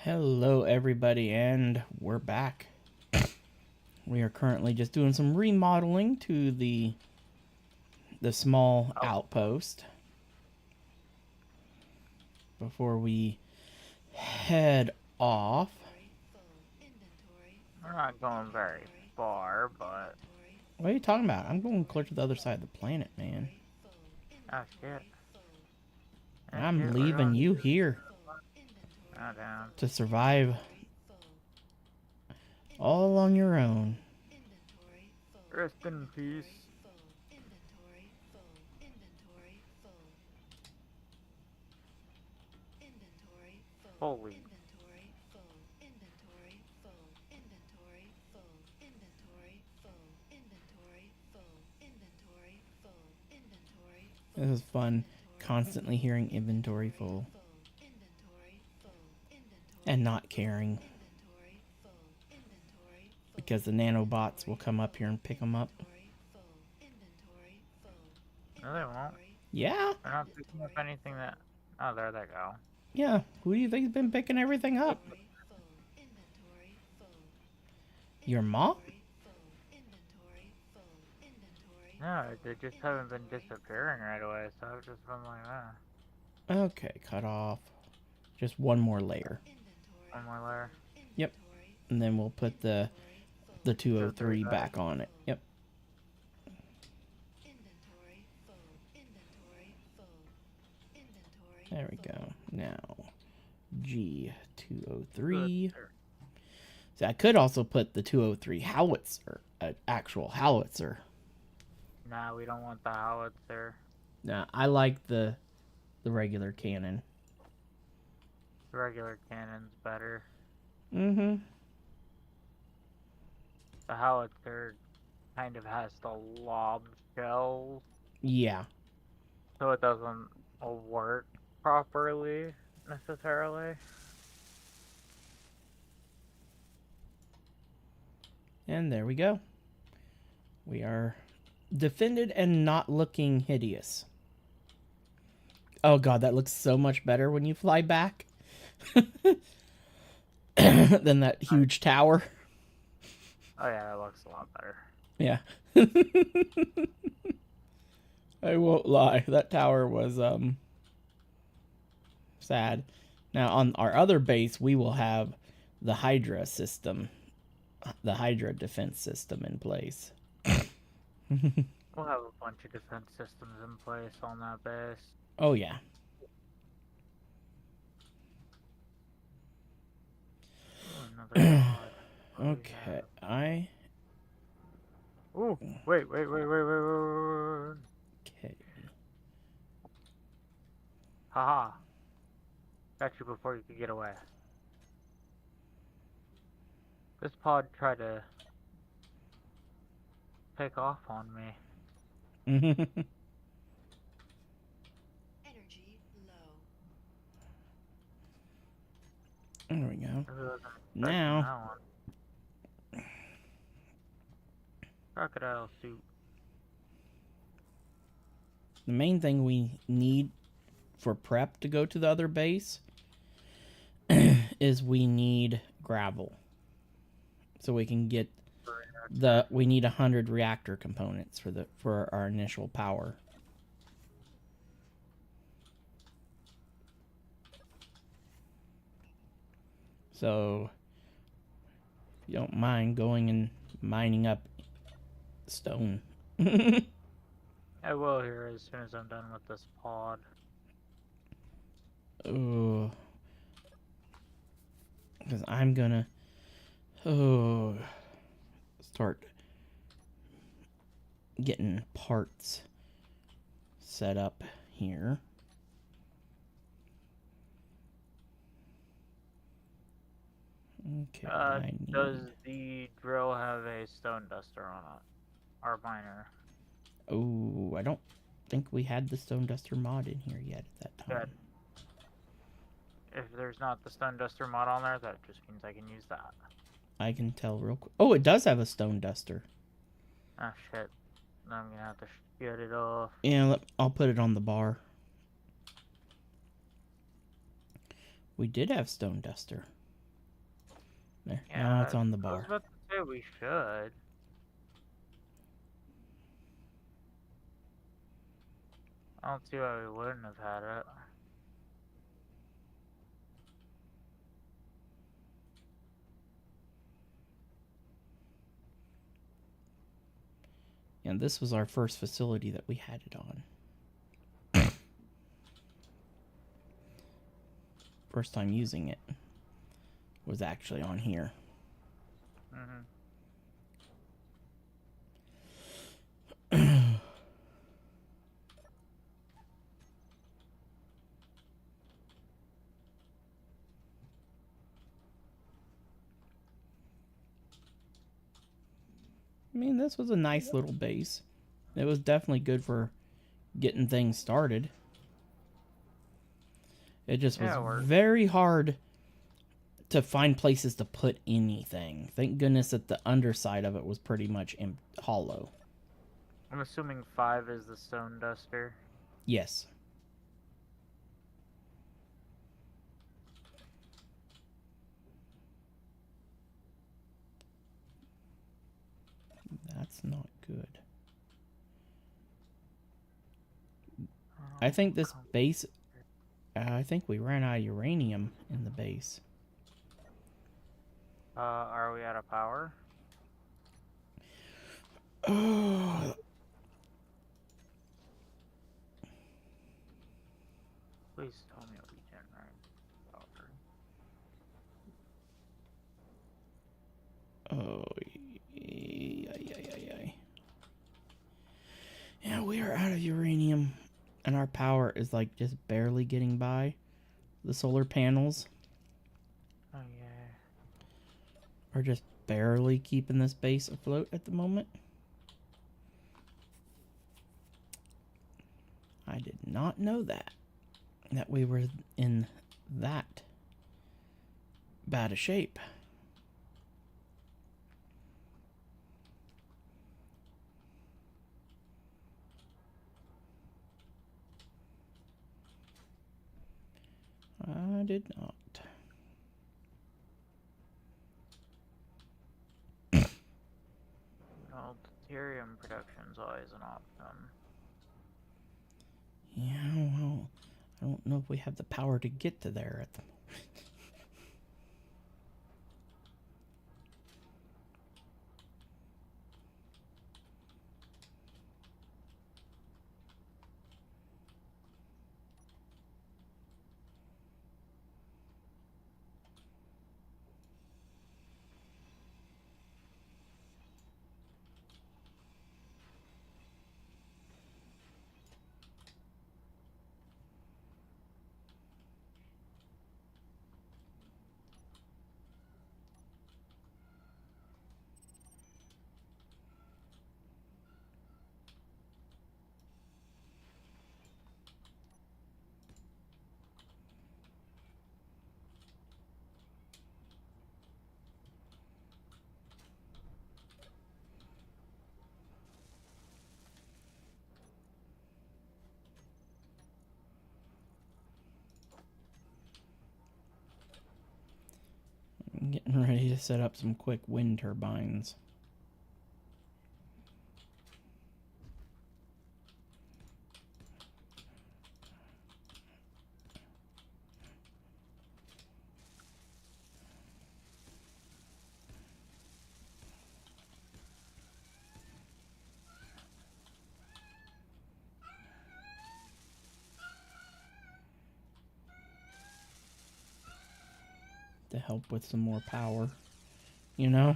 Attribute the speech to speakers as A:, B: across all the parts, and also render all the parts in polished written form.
A: Hello everybody, and we're back. We are currently just doing some remodeling to the small outpost before we head off.
B: We're not going very far, but...
A: What are you talking about? I'm going clear to the other side of the planet, man.
B: Oh, shit.
A: I'm leaving you here
B: Oh, damn.
A: to survive all on your own.
B: Rest in peace. Holy.
A: This is fun, constantly hearing inventory full and not caring because the nanobots will come up here and pick them up.
B: No, they won't.
A: Yeah.
B: They're not picking up anything that... Oh, there they go.
A: Yeah, who do you think's been picking everything up? Your mom?
B: No, they just haven't been disappearing right away, so I've just been like,
A: Okay, cut off. Just one more layer.
B: One more layer.
A: Yep. And then we'll put the 203 back on it. Yep. There we go. Now, G203. So I could also put the 203 howitzer, an actual howitzer.
B: Nah, we don't want the howitzer.
A: Nah, I like the regular cannon.
B: The regular cannon's better.
A: Mm-hmm.
B: The howitzer kind of has the lob shells.
A: Yeah.
B: So it doesn't work properly, necessarily.
A: And there we go. We are defended and not looking hideous. Oh god, that looks so much better when you fly back than that huge tower.
B: Oh yeah, that looks a lot better.
A: Yeah. I won't lie, that tower was sad. Now on our other base we will have the Hydra system, the Hydra defense system in place.
B: We'll have a bunch of defense systems in place on that base.
A: Oh yeah. Okay,
B: Ooh, wait. Okay. Haha. Got you before you could get away. This pod tried to take off on me.
A: Energy
C: low.
A: There we go. Now,
B: crocodile suit.
A: The main thing we need for prep to go to the other base is we need gravel. So we can get we need 100 reactor components for our initial power. So if you don't mind going and mining up stone.
B: I will here as soon as I'm done with this pod.
A: Oh, because I'm gonna start getting parts set up here. Okay.
B: Does the drill have a stone duster on it? Our miner.
A: Oh, I don't think we had the stone duster mod in here yet at that time.
B: Good. If there's not the stone duster mod on there, that just means I can use that.
A: I can tell real quick. Oh, it does have a stone duster.
B: Ah, shit. I'm gonna have to get it off.
A: Yeah, I'll put it on the bar. We did have stone duster. There,
B: Yeah,
A: now it's on the
B: I was
A: bar.
B: about to say we should. I don't see why we wouldn't have had it.
A: And this was our first facility that we had it on. First time using it was actually on here.
B: Mm-hmm.
A: I mean, this was a nice little base. It was definitely good for getting things started. It just was
B: Yeah, it worked.
A: very hard to find places to put anything. Thank goodness that the underside of it was pretty much hollow.
B: I'm assuming 5 is the stone duster.
A: Yes. That's not good. I think this base... I think we ran out of uranium in the base.
B: Are we out of power?
A: Oh,
B: Please tell me we generate power.
A: Yeah, we are out of uranium. And our power is like just barely getting by. The solar panels
B: Oh yeah.
A: are just barely keeping this base afloat at the moment. I did not know that we were in that bad a shape. I did not.
B: Well, deuterium production's always an option.
A: Yeah, well, I don't know if we have the power to get to there at the moment. I'm getting ready to set up some quick wind turbines. To help with some more power, you know?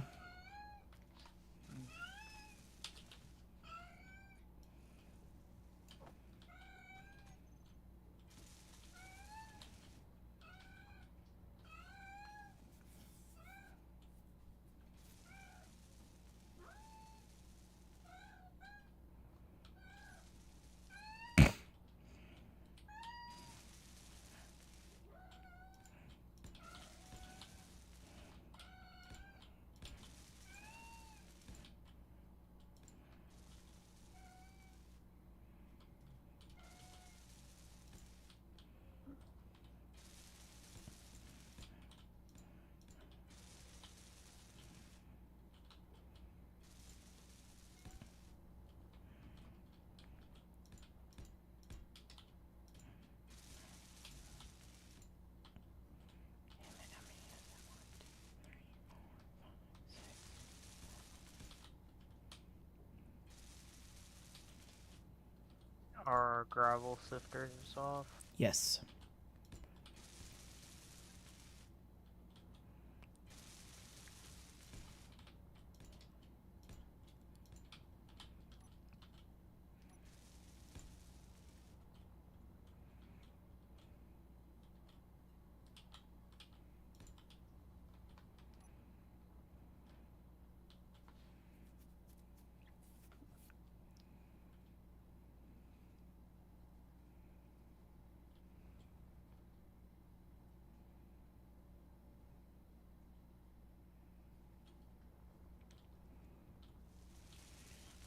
B: Our gravel sifters off.
A: Yes.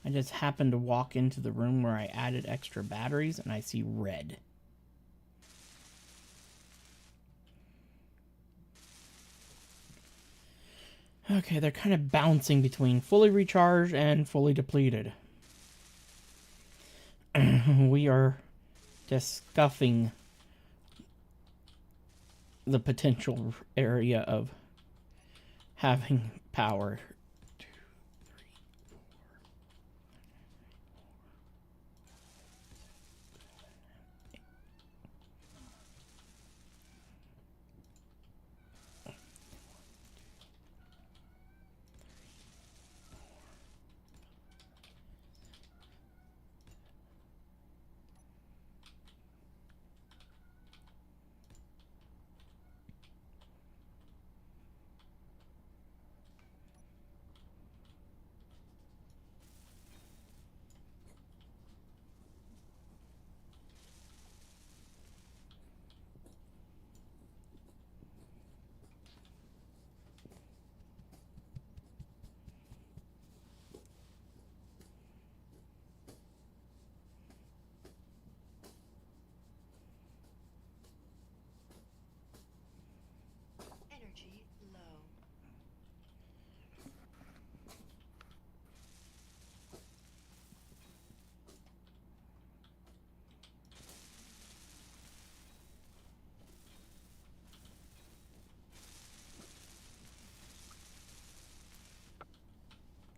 A: I just happened to walk into the room where I added extra batteries and I see red. Okay, they're kind of bouncing between fully recharged and fully depleted. We are just scuffing the potential area of having power.
C: Energy low.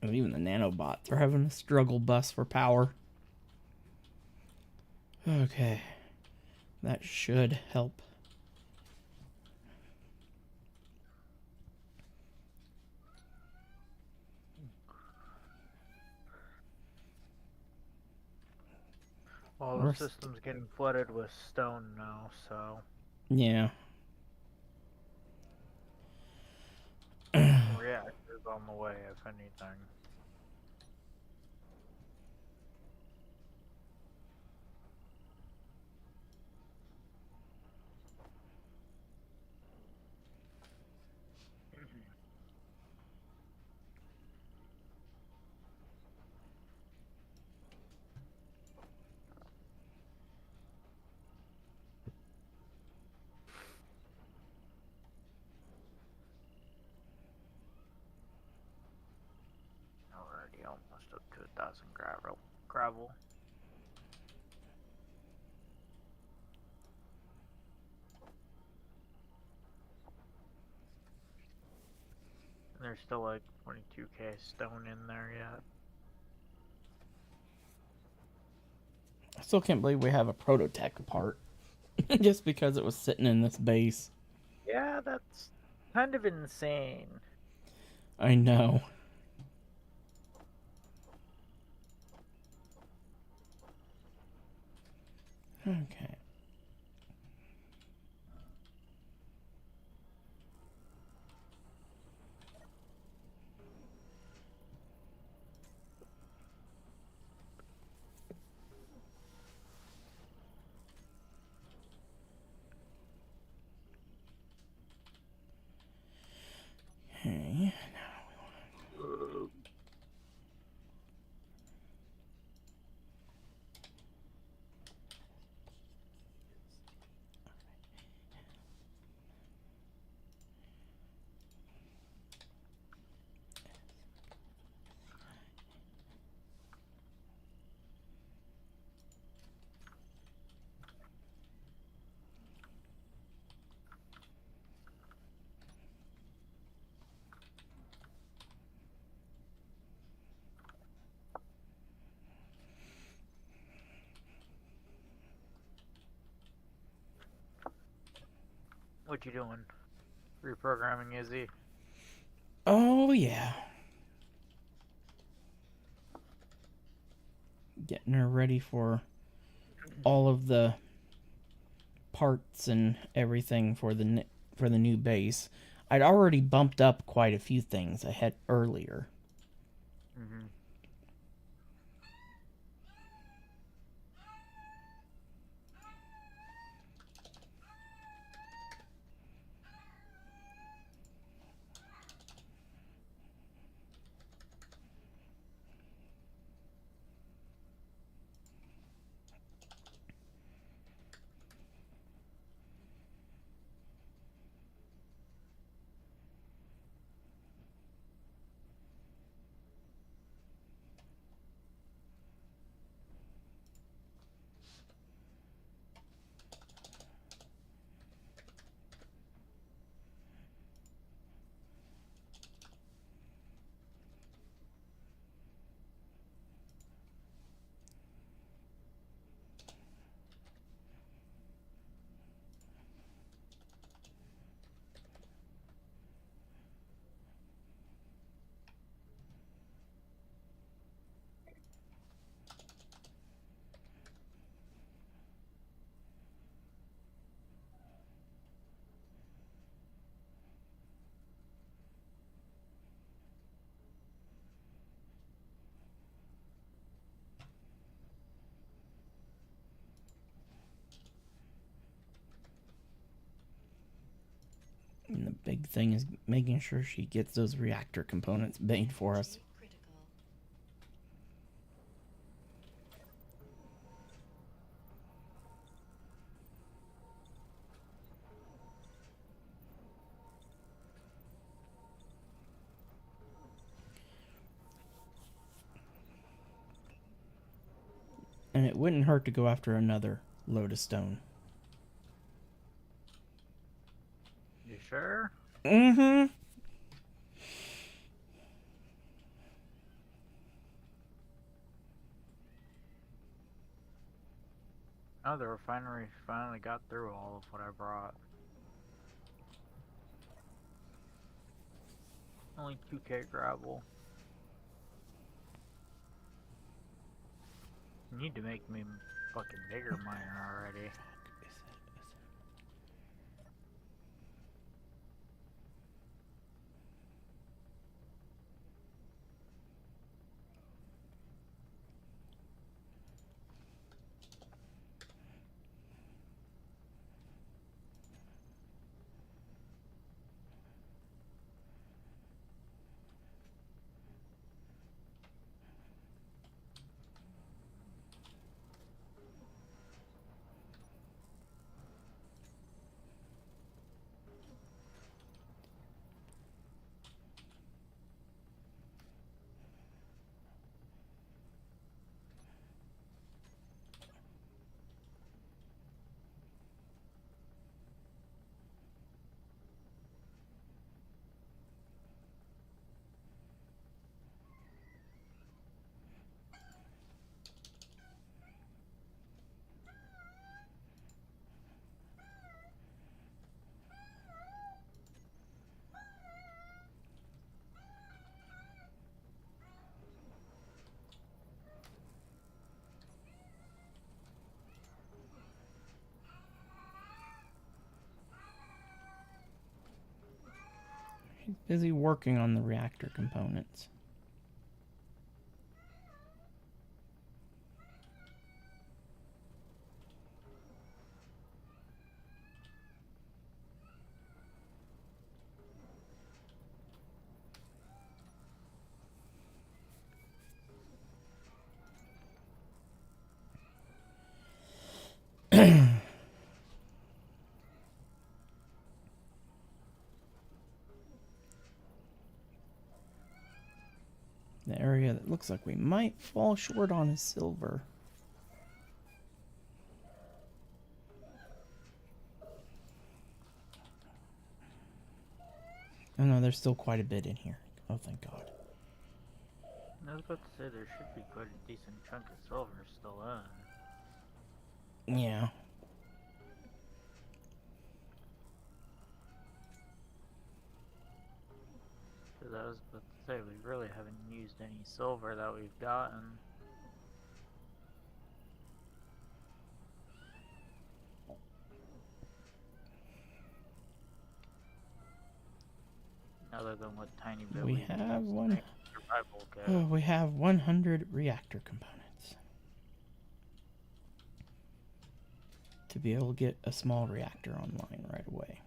A: And even the nanobots are having a struggle bus for power. Okay. That should help.
B: Well, the system's getting flooded with stone now, so
A: Yeah.
B: reactors on the way, if anything. Already almost up to 1,000 gravel. And there's still like 22k stone in there yet.
A: I still can't believe we have a prototech part. Just because it was sitting in this base.
B: Yeah, that's kind of insane.
A: I know. Okay. Okay.
B: What you doing? Reprogramming Izzy?
A: Oh, yeah. Getting her ready for all of the parts and everything for the new base. I'd already bumped up quite a few things I had earlier.
B: Mm-hmm.
A: And the big thing is making sure she gets those reactor components made for us.
C: Critical.
A: And it wouldn't hurt to go after another load of stone.
B: You sure?
A: Mm-hmm.
B: Oh, the refinery finally got through all of what I brought. Only 2K gravel. You need to make me fucking bigger miner already.
A: She's busy working on the reactor components. The area that looks like we might fall short on is silver. Oh no, there's still quite a bit in here. Oh, thank God.
B: I was about to say there should be quite a decent chunk of silver still in.
A: Yeah.
B: say we really haven't used any silver that we've gotten. Other than what tiny bit
A: We
B: we've
A: have
B: used to
A: one.
B: make survival kit.
A: Oh, we have 100 reactor components. To be able to get a small reactor online right away.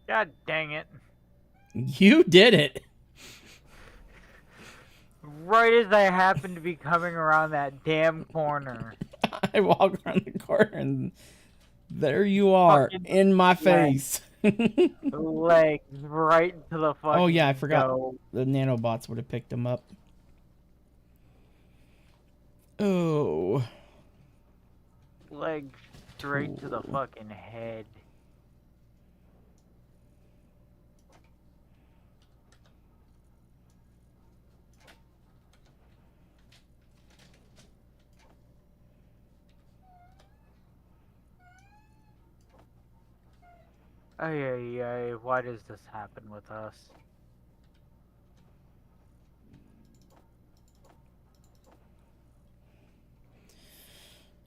B: God dang it.
A: You did it!
B: Right as I happened to be coming around that damn corner.
A: I walk around the corner and there you are,
B: Fucking
A: in my
B: leg.
A: face.
B: Legs right into the fucking
A: Oh yeah, I forgot.
B: dough.
A: The nanobots would have picked them up. Oh.
B: Leg straight to the
A: Ooh.
B: fucking head. Ay, ay, ay, why does this happen with us?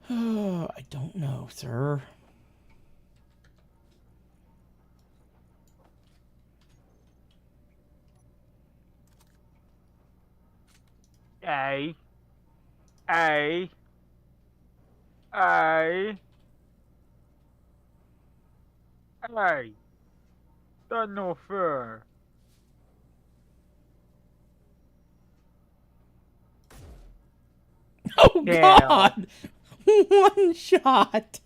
A: I don't know, sir.
B: Ay. Ay. Ay. Ay. That's no fair.
A: Oh
B: Damn.
A: God! One shot.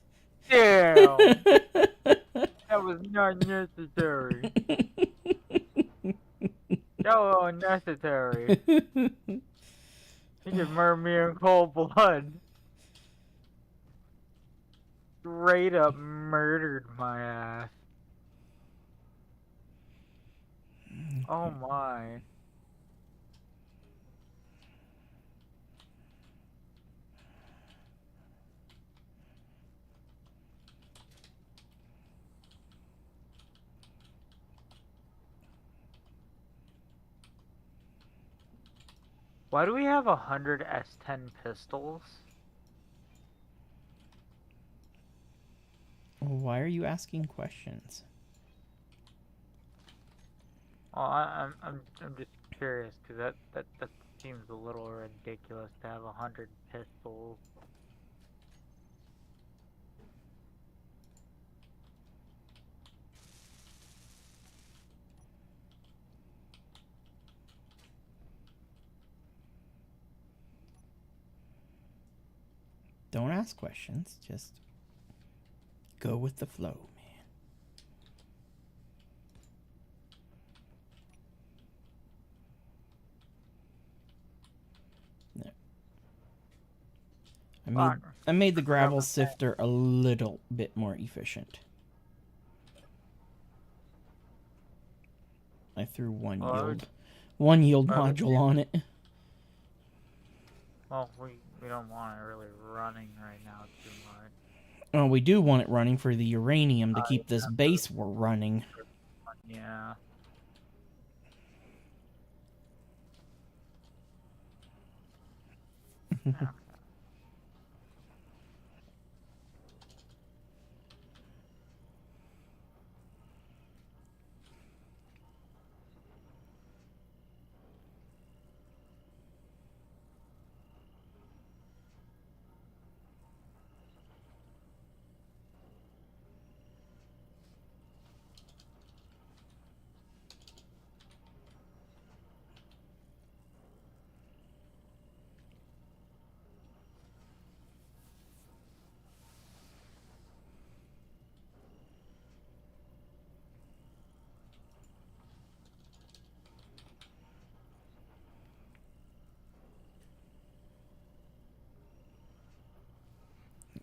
B: Damn. That was not necessary. That was unnecessary. He just murdered me in cold blood. Straight up murdered my ass. Oh my. Why do we have 100 S10 pistols?
A: Why are you asking questions?
B: Well, I'm just curious because that seems a little ridiculous to have 100 pistols.
A: Don't ask questions. Just go with the flow, man. No. I made I made the gravel
B: about that.
A: sifter a little bit more efficient. I threw one
B: Well,
A: yield
B: well,
A: module on it.
B: Well, we don't want it really running right now too much.
A: Oh, we do want it running for the uranium to keep this
B: Yeah,
A: base we're running.
B: yeah. Okay.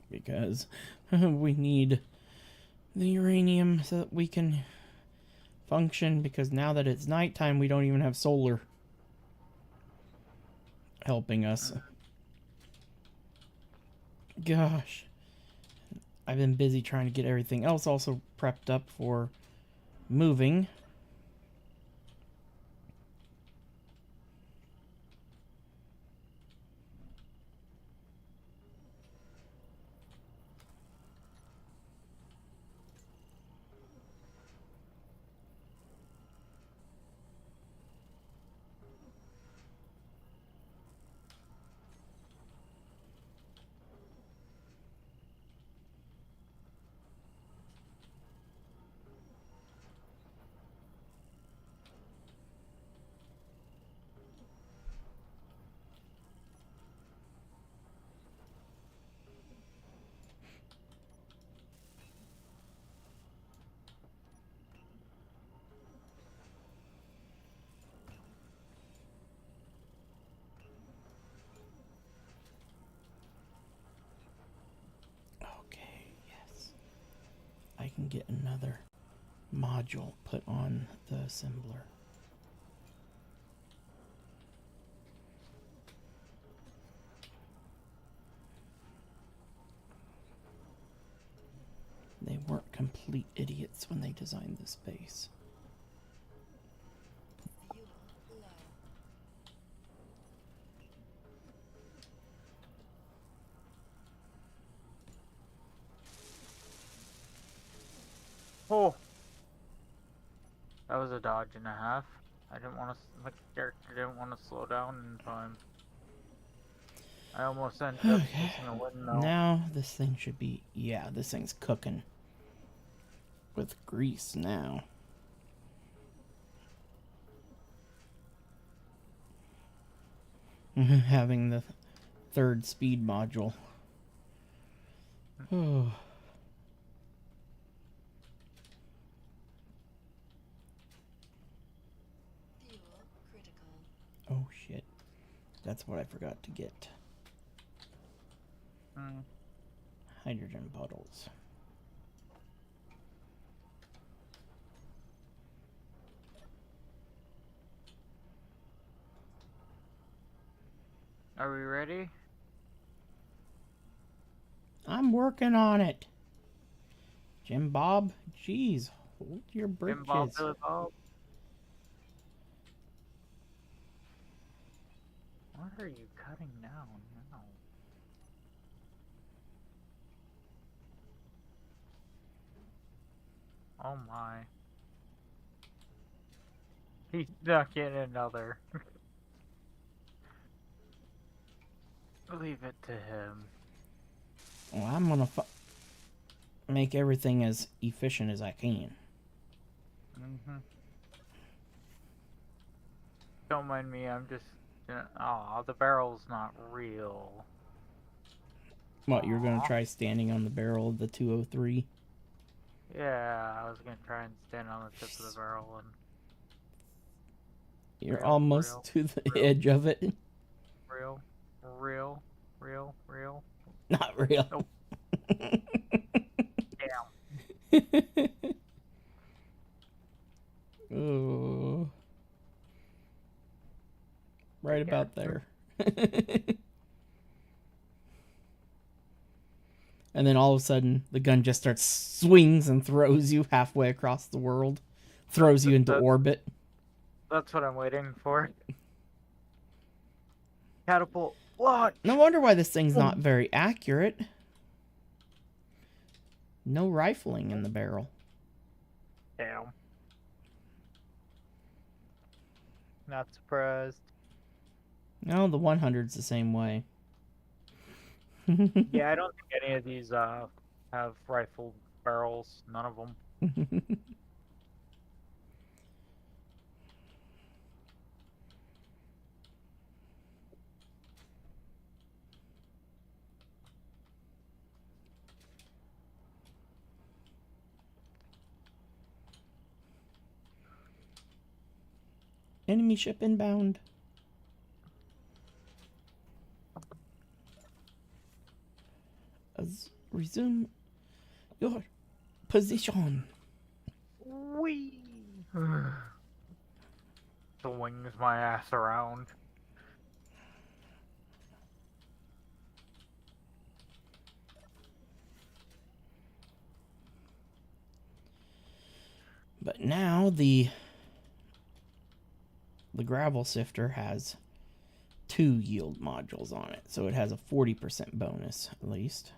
A: Because we need the uranium so that we can function, because now that it's nighttime we don't even have solar helping us. Gosh. I've been busy trying to get everything else also prepped up for moving. Okay, yes. I can get another module put on the assembler. They weren't complete idiots when they designed this base.
C: Fuel low.
B: Oh, that was a dodge and a half. I didn't want to. My character didn't want to slow down in time. I almost ended up missing a windmill.
A: Now this thing should be... Yeah, this thing's cooking. With grease now. Having the third speed module. Oh.
C: Fuel critical.
A: Oh shit. That's what I forgot to get. Hydrogen bottles.
B: Are we ready?
A: I'm working on it. Jim Bob, jeez, hold your
B: Jim Bob,
A: britches.
B: Billy Bob. What are you cutting down now? Oh my. He snuck in another. Leave it to him.
A: Well, I'm gonna make everything as efficient as I can.
B: Don't mind me, I'm just... Oh, the barrel's not real.
A: What, you're gonna
B: Aw.
A: try standing on the barrel of the 203?
B: Yeah, I was gonna try and stand on the tip of the barrel and...
A: You're
B: Real,
A: almost
B: real,
A: to the
B: real.
A: edge of it.
B: Real.
A: Not real.
B: Nope.
A: Oh, right about there. And then all of a sudden, the gun just starts swings and throws you halfway across the world, throws you into orbit.
B: That's what I'm waiting for. Catapult launch.
A: No wonder why this thing's not very accurate. No rifling in the barrel.
B: Damn. Not surprised.
A: No, the 100's the same way.
B: Yeah, I don't think any of these have rifled barrels. None of them.
A: Enemy ship inbound. Resume your position.
B: Whee! Swings my ass around.
A: But now the gravel sifter has 2 yield modules on it, so it has a 40% bonus at least.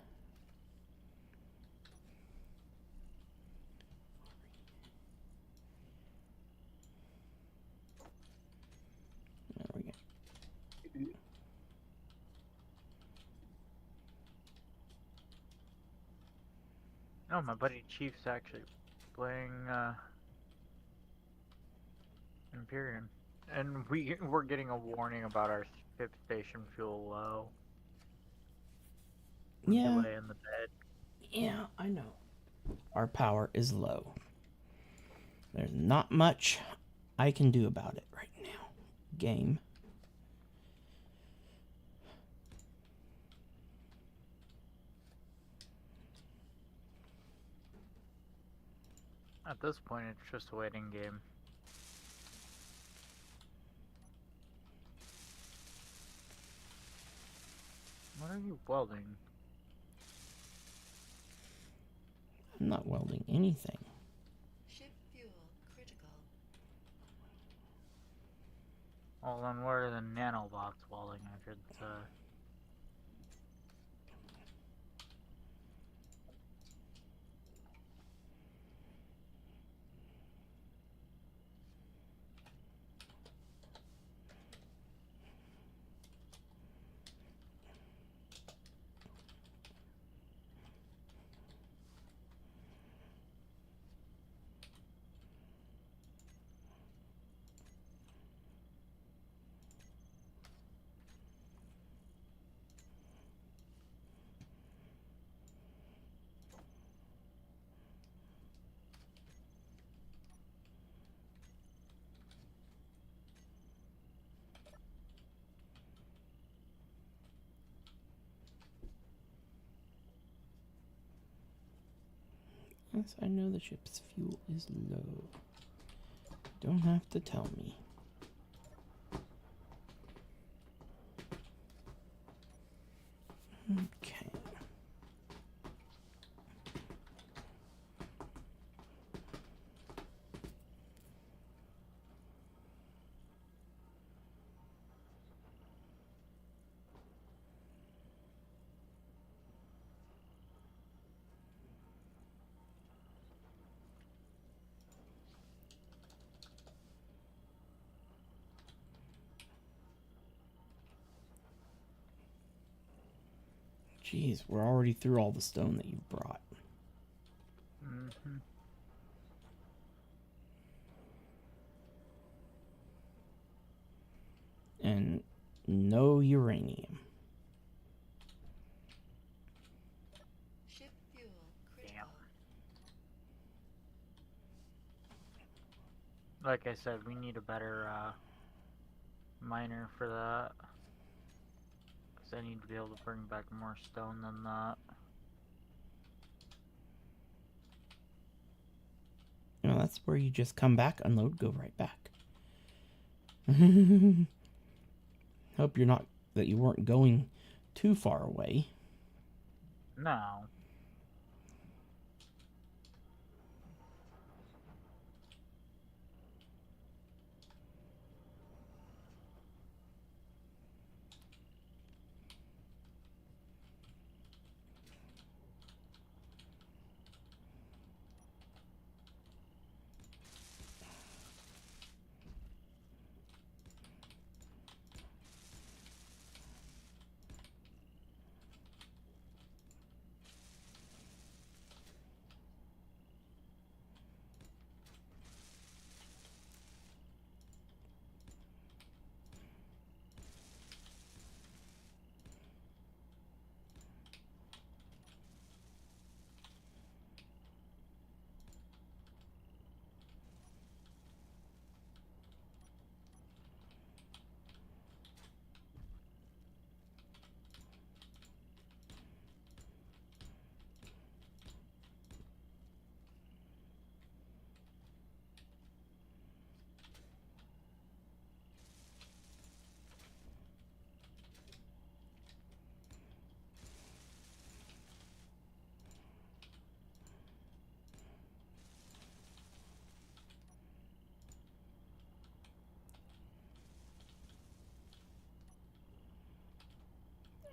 A: There we go.
B: Oh, my buddy Chief's actually playing Empyrean. And we're getting a warning about our ship station fuel low.
A: Yeah.
B: Lay in the bed.
A: Yeah, I know. Our power is low. There's not much I can do about it right now. Game.
B: At this point, it's just a waiting game. What are you welding?
A: I'm not welding anything.
C: Ship fuel critical.
B: Well, then what are the nanobots welding? I should
A: Yes, I know the ship's fuel is low. Don't have to tell me. Okay. Jeez, we're already through all the stone that you've brought.
B: Mm-hmm.
A: And no uranium.
C: Ship fuel critical.
B: Like I said, we need a better miner for that. I need to be able to bring back more stone than that.
A: No, that's where you just come back, unload, go right back. Hope that you weren't going too far away.
B: No.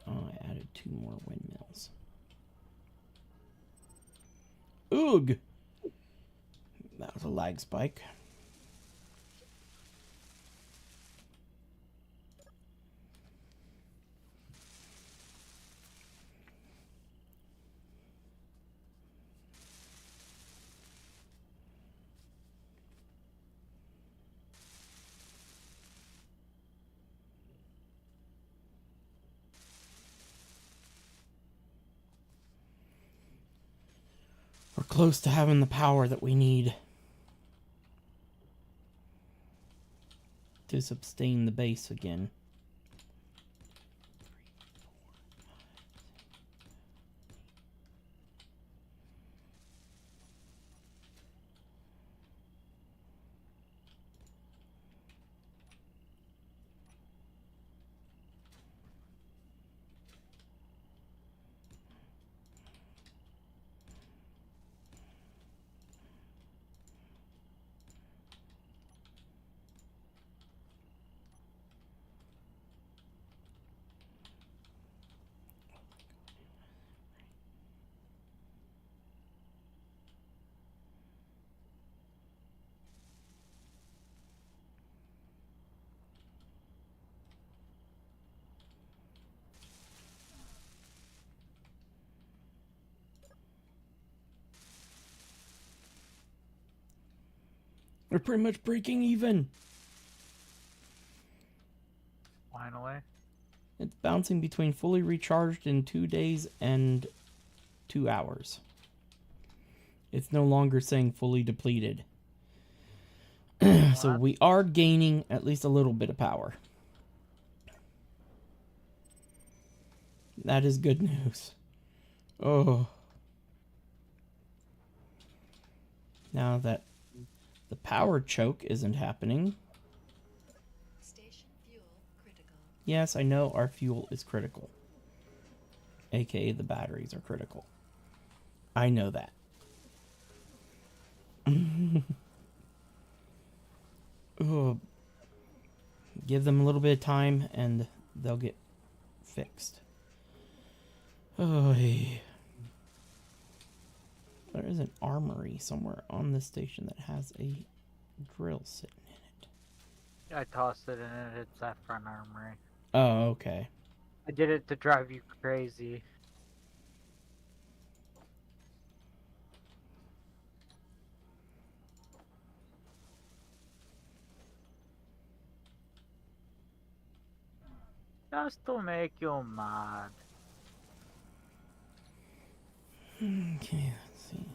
A: Oh, I added 2 more windmills. Oog! That was a lag spike. We're close to having the power that we need to sustain the base again. We're pretty much breaking even.
B: Finally.
A: It's bouncing between fully recharged in 2 days and 2 hours. It's no longer saying fully depleted. So we are gaining at least a little bit of power. That is good news. Oh. Now that the power choke isn't happening.
C: Station fuel critical.
A: Yes, I know our fuel is critical. AKA the batteries are critical. I know that. Oh. Give them a little bit of time and they'll get fixed. Oh, hey. There is an armory somewhere on this station that has a drill sitting in it.
B: I tossed it in it. It's that front armory.
A: Oh, okay.
B: I did it to drive you crazy. Just to make you mad.
A: Okay, let's see.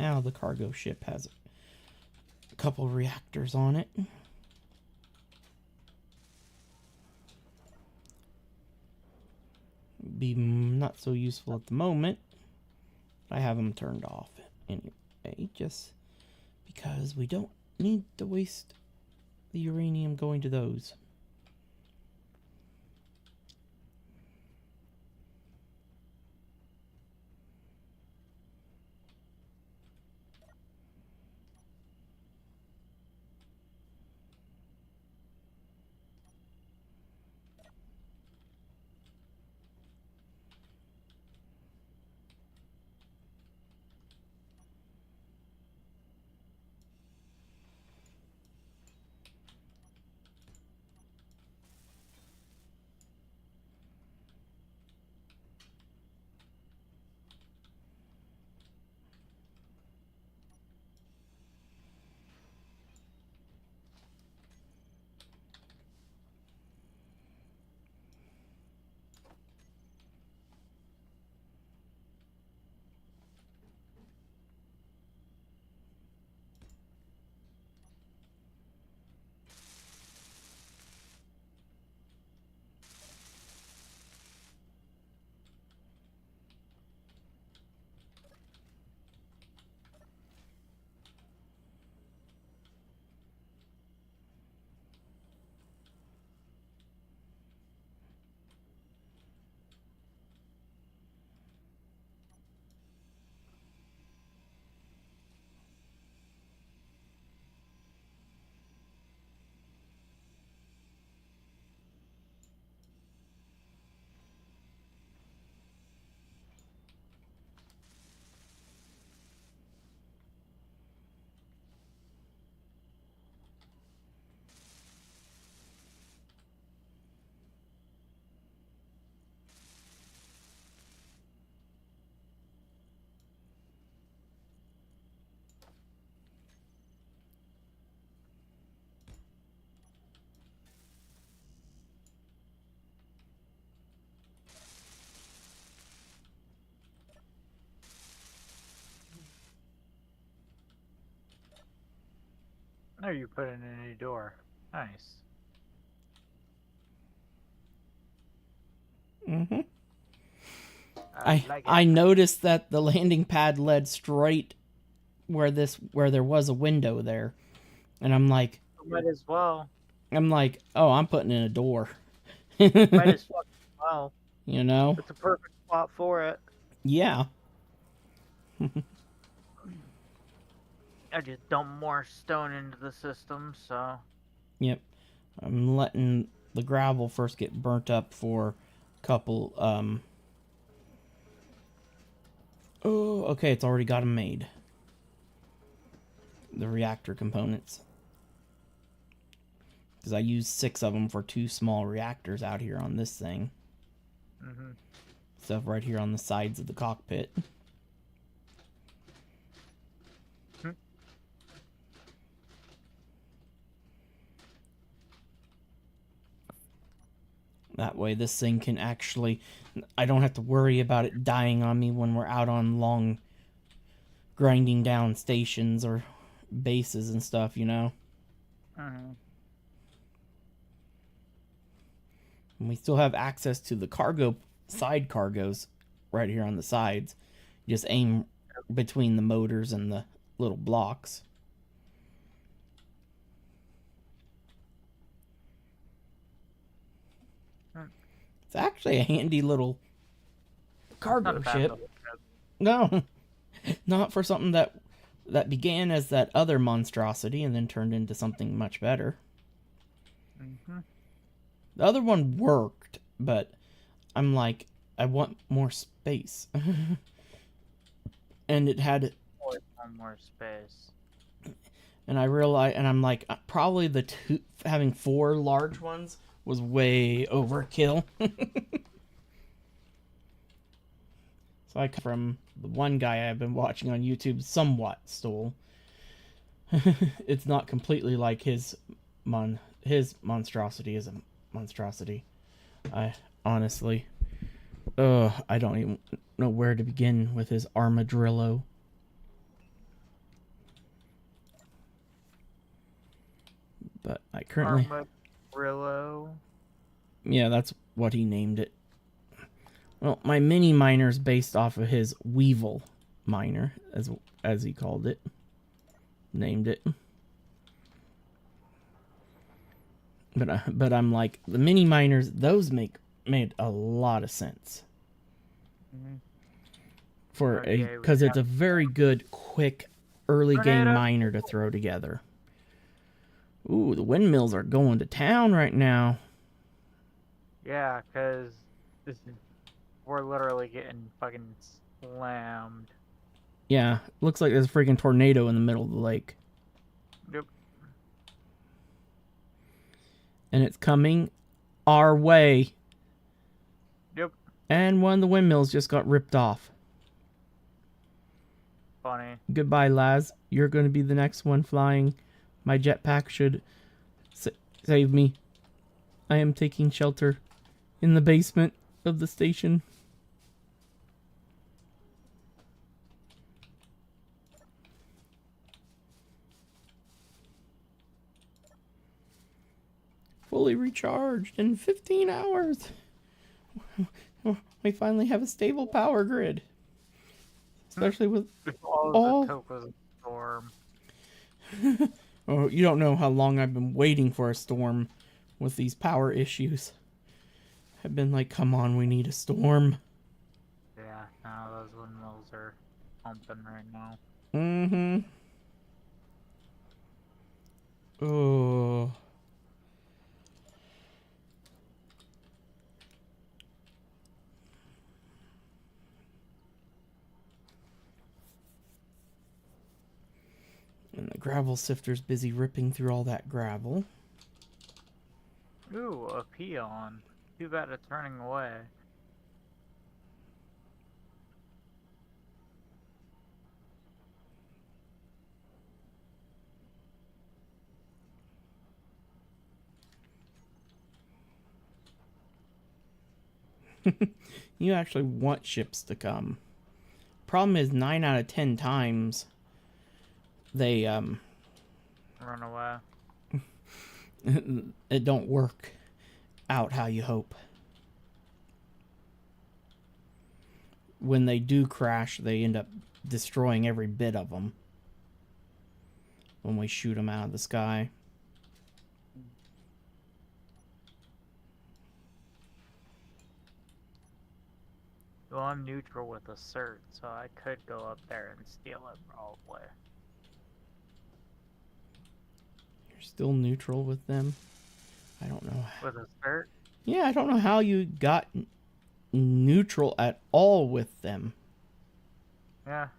A: now the cargo ship has a couple reactors on it. Be not so useful at the moment. I have them turned off anyway, just because we don't need to waste the uranium going to those.
B: There, you put in a new door. Nice.
A: Mm-hmm.
B: I like it.
A: I noticed that the landing pad led straight where there was a window there, and I'm like,
B: Might as well.
A: oh, I'm putting in a door.
B: Might as well.
A: You know?
B: It's a perfect spot for it.
A: Yeah.
B: I just dump more stone into the system, so.
A: Yep. I'm letting the gravel first get burnt up for a couple, Oh, okay, it's already got them made. The reactor components. Because I used 6 of them for 2 small reactors out here on this thing.
B: Mm-hmm.
A: Stuff right here on the sides of the cockpit. That way this thing can actually... I don't have to worry about it dying on me when we're out on long grinding down stations or bases and stuff, you know?
B: Mm-hmm.
A: And we still have access to the side cargoes right here on the sides. You just aim between the motors and the little blocks. It's actually a handy little cargo ship. No, not for something that began as that other monstrosity and then turned into something much better.
B: Mm-hmm.
A: The other one worked, but I'm like, I want more space. And it had...
B: more space.
A: And I realized, and I'm like, probably having 4 large ones was way overkill. So I from the one guy I've been watching on YouTube somewhat stole. It's not completely like his monstrosity is a monstrosity. I honestly, I don't even know where to begin with his armadillo. But I currently...
B: Armadillo.
A: Yeah, that's what he named it. Well, my mini miner's based off of his Weevil miner, as he called it. Named it. But I'm like, the mini miners, those made a lot of sense.
B: Mm-hmm.
A: Because it's a very good, quick, early game miner to throw together. Ooh, the windmills are going to town right now.
B: Yeah, because we're literally getting fucking slammed.
A: Yeah, looks like there's a freaking tornado in the middle of the lake.
B: Yep.
A: And it's coming our way.
B: Yep.
A: And one of the windmills just got ripped off.
B: Funny.
A: Goodbye, Laz. You're going to be the next one flying. My jetpack should save me. I am taking shelter in the basement of the station. Fully recharged in 15 hours. We finally have a stable power grid. Especially with all...
B: It took was a storm.
A: Oh, you don't know how long I've been waiting for a storm with these power issues. I've been like, come on, we need a storm.
B: Yeah, now those windmills are pumping right now.
A: Mm-hmm. Oh. And the gravel sifter's busy ripping through all that gravel.
B: Ooh, a peon. Too bad it's running away.
A: You actually want ships to come. Problem is 9 out of 10 times they
B: Run away.
A: it don't work out how you hope. When they do crash, they end up destroying every bit of them when we shoot them out of the sky.
B: Well, I'm neutral with a cert, so I could go up there and steal it probably.
A: You're still neutral with them? I don't know.
B: With a cert?
A: Yeah, I don't know how you got neutral at all with them.
B: Yeah.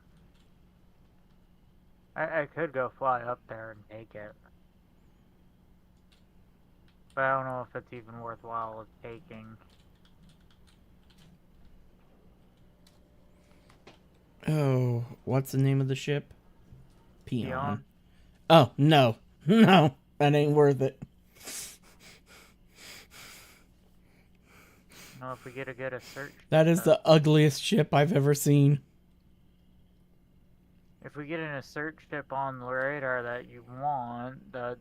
B: I could go fly up there and take it. But I don't know if it's even worthwhile of taking.
A: Oh, what's the name of the ship? Peon.
B: Peon?
A: Oh, no. No, that ain't worth it.
B: No, if we get a search.
A: That is the ugliest ship I've ever seen.
B: If we get in a search ship on the radar that you want, that's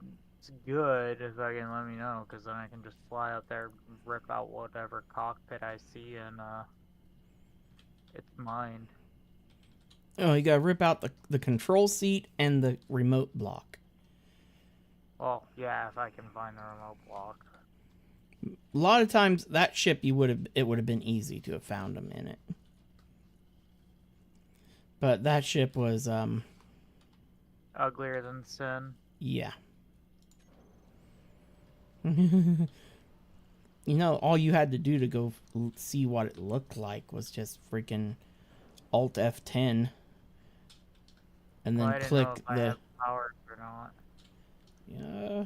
B: good. If I can let me know, because then I can just fly up there, rip out whatever cockpit I see, and it's mine.
A: Oh, you gotta rip out the control seat and the remote block.
B: Well, yeah, if I can find the remote block.
A: A lot of times, that ship it would have been easy to have found them in it. But that ship was
B: Uglier than sin.
A: yeah. You know, all you had to do to go see what it looked like was just freaking Alt F10 and then
B: Well, I didn't
A: click
B: know if I
A: the
B: had powers or not.
A: yeah.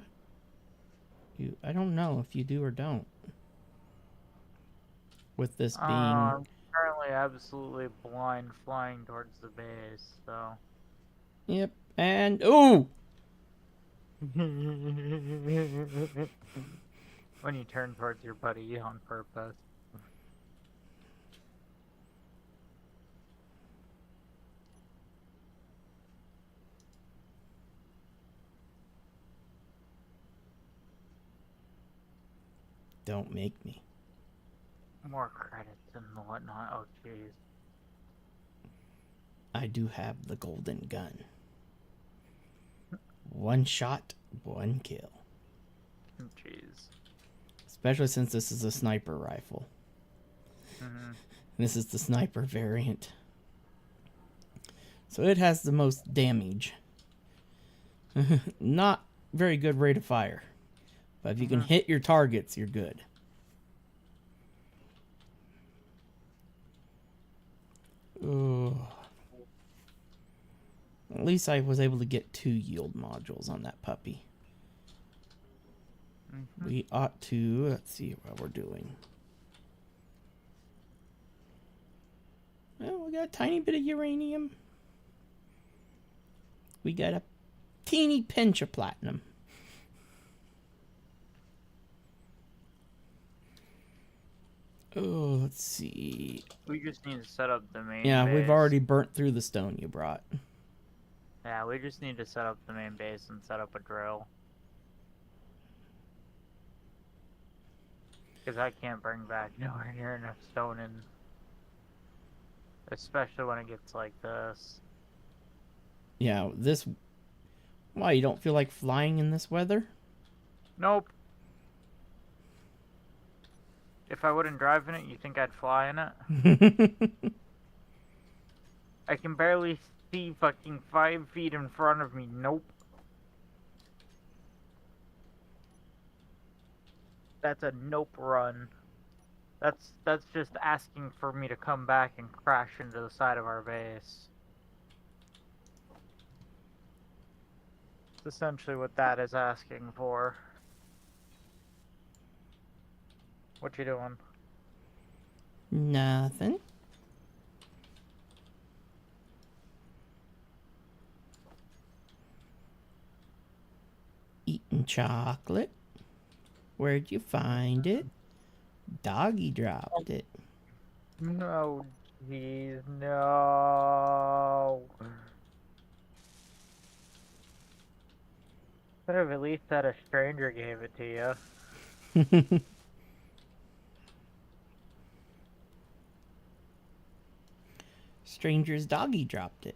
A: I don't know if you do or don't. With this being
B: I'm currently absolutely blind flying towards the base, so.
A: yep, and ooh.
B: When you turn towards your buddy on purpose.
A: Don't make me.
B: More credits and whatnot. Oh, jeez.
A: I do have the golden gun. 1 shot, 1 kill.
B: Jeez.
A: Especially since this is a sniper rifle.
B: Mm-hmm.
A: This is the sniper variant. So it has the most damage. Not very good rate of fire. But if you can hit your targets, you're good. Ugh. At least I was able to get 2 yield modules on that puppy. We ought to... Let's see what we're doing. Well, we got a tiny bit of uranium. We got a teeny pinch of platinum. Oh, let's see.
B: We just need to set up the main
A: Yeah,
B: base.
A: we've already burnt through the stone you brought.
B: Yeah, we just need to set up the main base and set up a drill. Because I can't bring back nowhere near enough stone in. Especially when it gets like this.
A: Yeah, this... Why, you don't feel like flying in this weather?
B: Nope. If I wouldn't drive in it, you think I'd fly in it? I can barely see fucking 5 feet in front of me. Nope. That's a nope run. That's just asking for me to come back and crash into the side of our base. That's essentially what that is asking for. What you doing?
A: Nothing. Eating chocolate. Where'd you find it? Doggy dropped it.
B: No, jeez, no. Could have at least said a stranger gave it to you.
A: Stranger's doggy dropped it.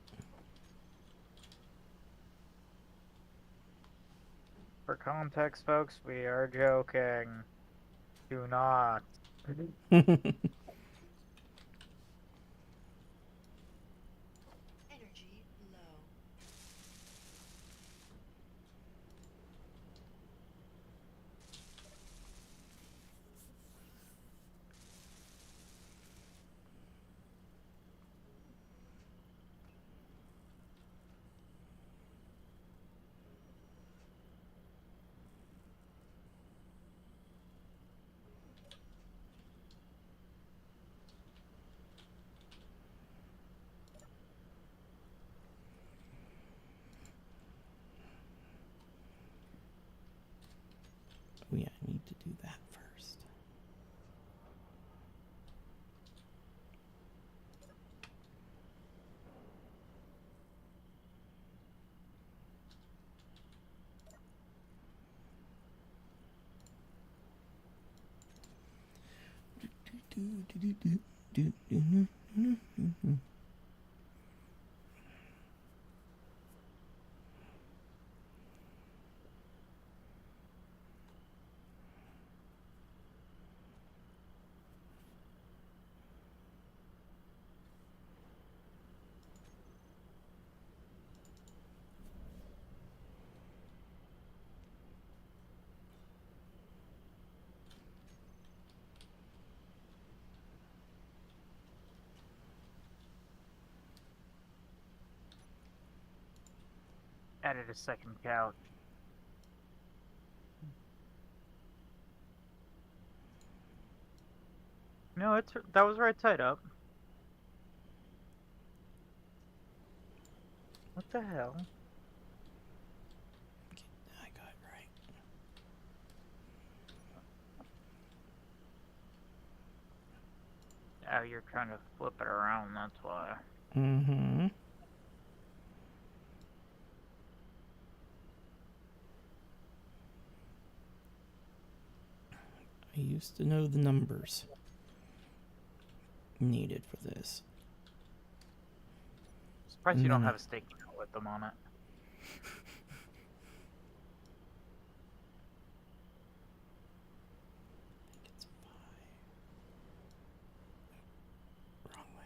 B: For context, folks, we are joking. Do not.
C: Energy low.
A: Oh yeah, I need to do that first.
B: Added a second couch. No, that was right side up. What the hell?
A: I got it right.
B: Oh, you're trying to flip it around, that's why.
A: Mm-hmm. I used to know the numbers needed for this.
B: Surprised you don't
A: No.
B: have a sticky note with them on it.
A: It's 5. Wrong way.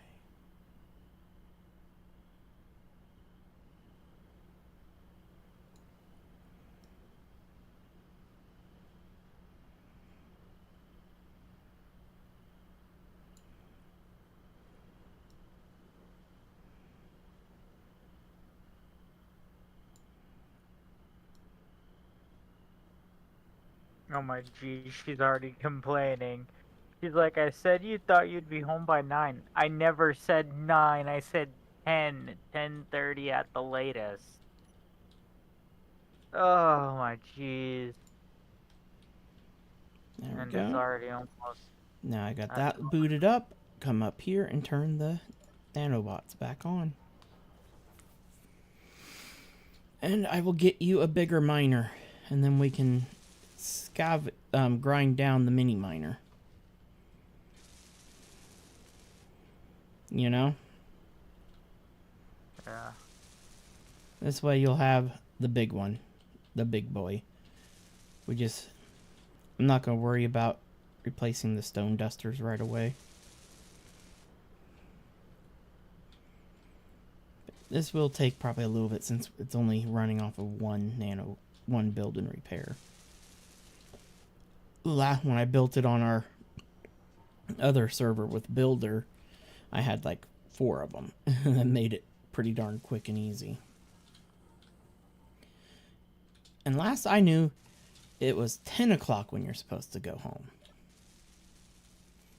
B: Oh my geez, she's already complaining. She's like, I said you thought you'd be home by 9. I never said 9, I said 10, 10:30 at the latest. Oh my jeez.
A: There we
B: And
A: go.
B: it's already almost...
A: Now I got that booted up. Come up here and turn the nanobots back on. And I will get you a bigger miner. And then we can grind down the mini miner. You know?
B: Yeah.
A: This way you'll have the big one. The big boy. I'm not going to worry about replacing the stone dusters right away. This will take probably a little bit since it's only running off of one build and repair. When I built it on our other server with Builder, I had like 4 of them. That made it pretty darn quick and easy. And last I knew, it was 10 o'clock when you're supposed to go home.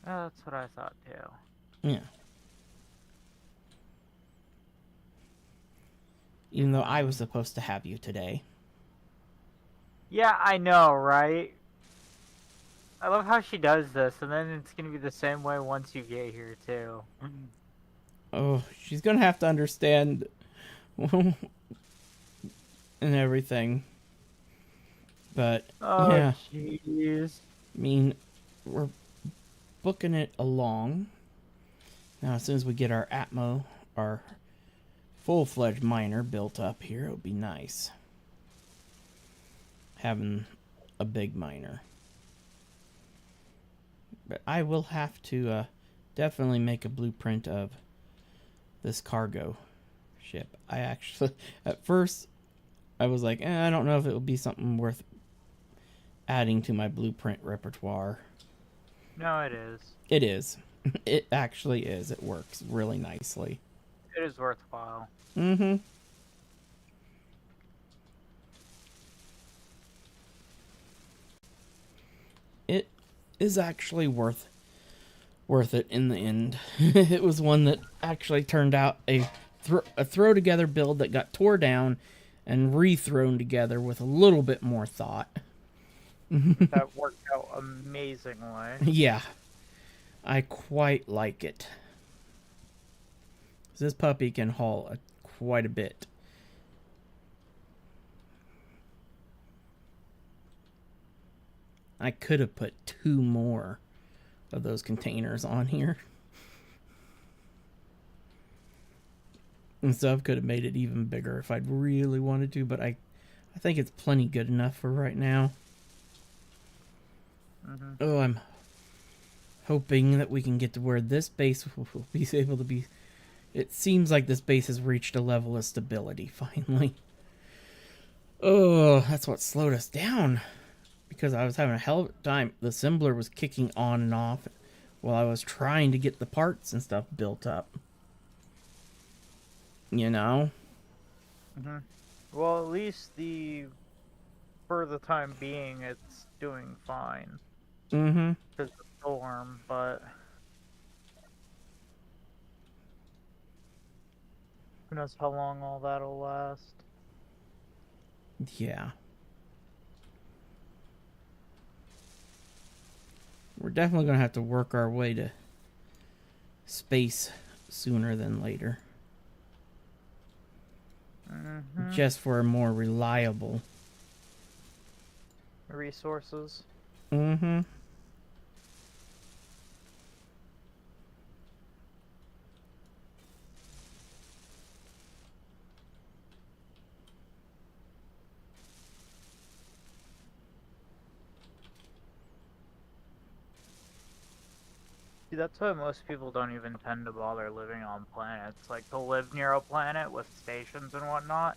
B: That's what I thought too.
A: Yeah. Even though I was supposed to have you today.
B: Yeah, I know, right? I love how she does this, and then it's gonna be the same way once you get here too.
A: Oh, she's gonna have to understand and everything. But
B: Oh,
A: yeah,
B: jeez.
A: I mean, we're booking it along. Now, as soon as we get our Atmo, our full-fledged miner built up here, it'll be nice having a big miner. But I will have to definitely make a blueprint of this cargo ship. I actually, at first, I was like, I don't know if it would be something worth adding to my blueprint repertoire.
B: No, it is.
A: It is. It actually is. It works really nicely.
B: It is worthwhile.
A: Mm-hmm. It is actually worth it in the end. It was one that actually turned out a throw together build that got tore down and re-thrown together with a little bit more thought.
B: That worked out amazingly.
A: Yeah. I quite like it. This puppy can haul quite a bit. I could have put 2 more of those containers on here. And stuff could have made it even bigger if I'd really wanted to, but I think it's plenty good enough for right now.
B: Mm-hmm.
A: Oh, I'm hoping that we can get to where this base will be able to be. It seems like this base has reached a level of stability finally. Oh, that's what slowed us down. Because I was having a hell of a time. The assembler was kicking on and off while I was trying to get the parts and stuff built up. You know?
B: Mm-hmm. Well, at least for the time being, it's doing fine.
A: Mm-hmm.
B: Because of the storm, but who knows how long all that'll last.
A: Yeah. We're definitely going to have to work our way to space sooner than later.
B: Mm-hmm.
A: Just for a more reliable.
B: Resources.
A: Mm-hmm.
B: See, that's why most people don't even tend to bother living on planets. Like, they'll live near a planet with stations and whatnot,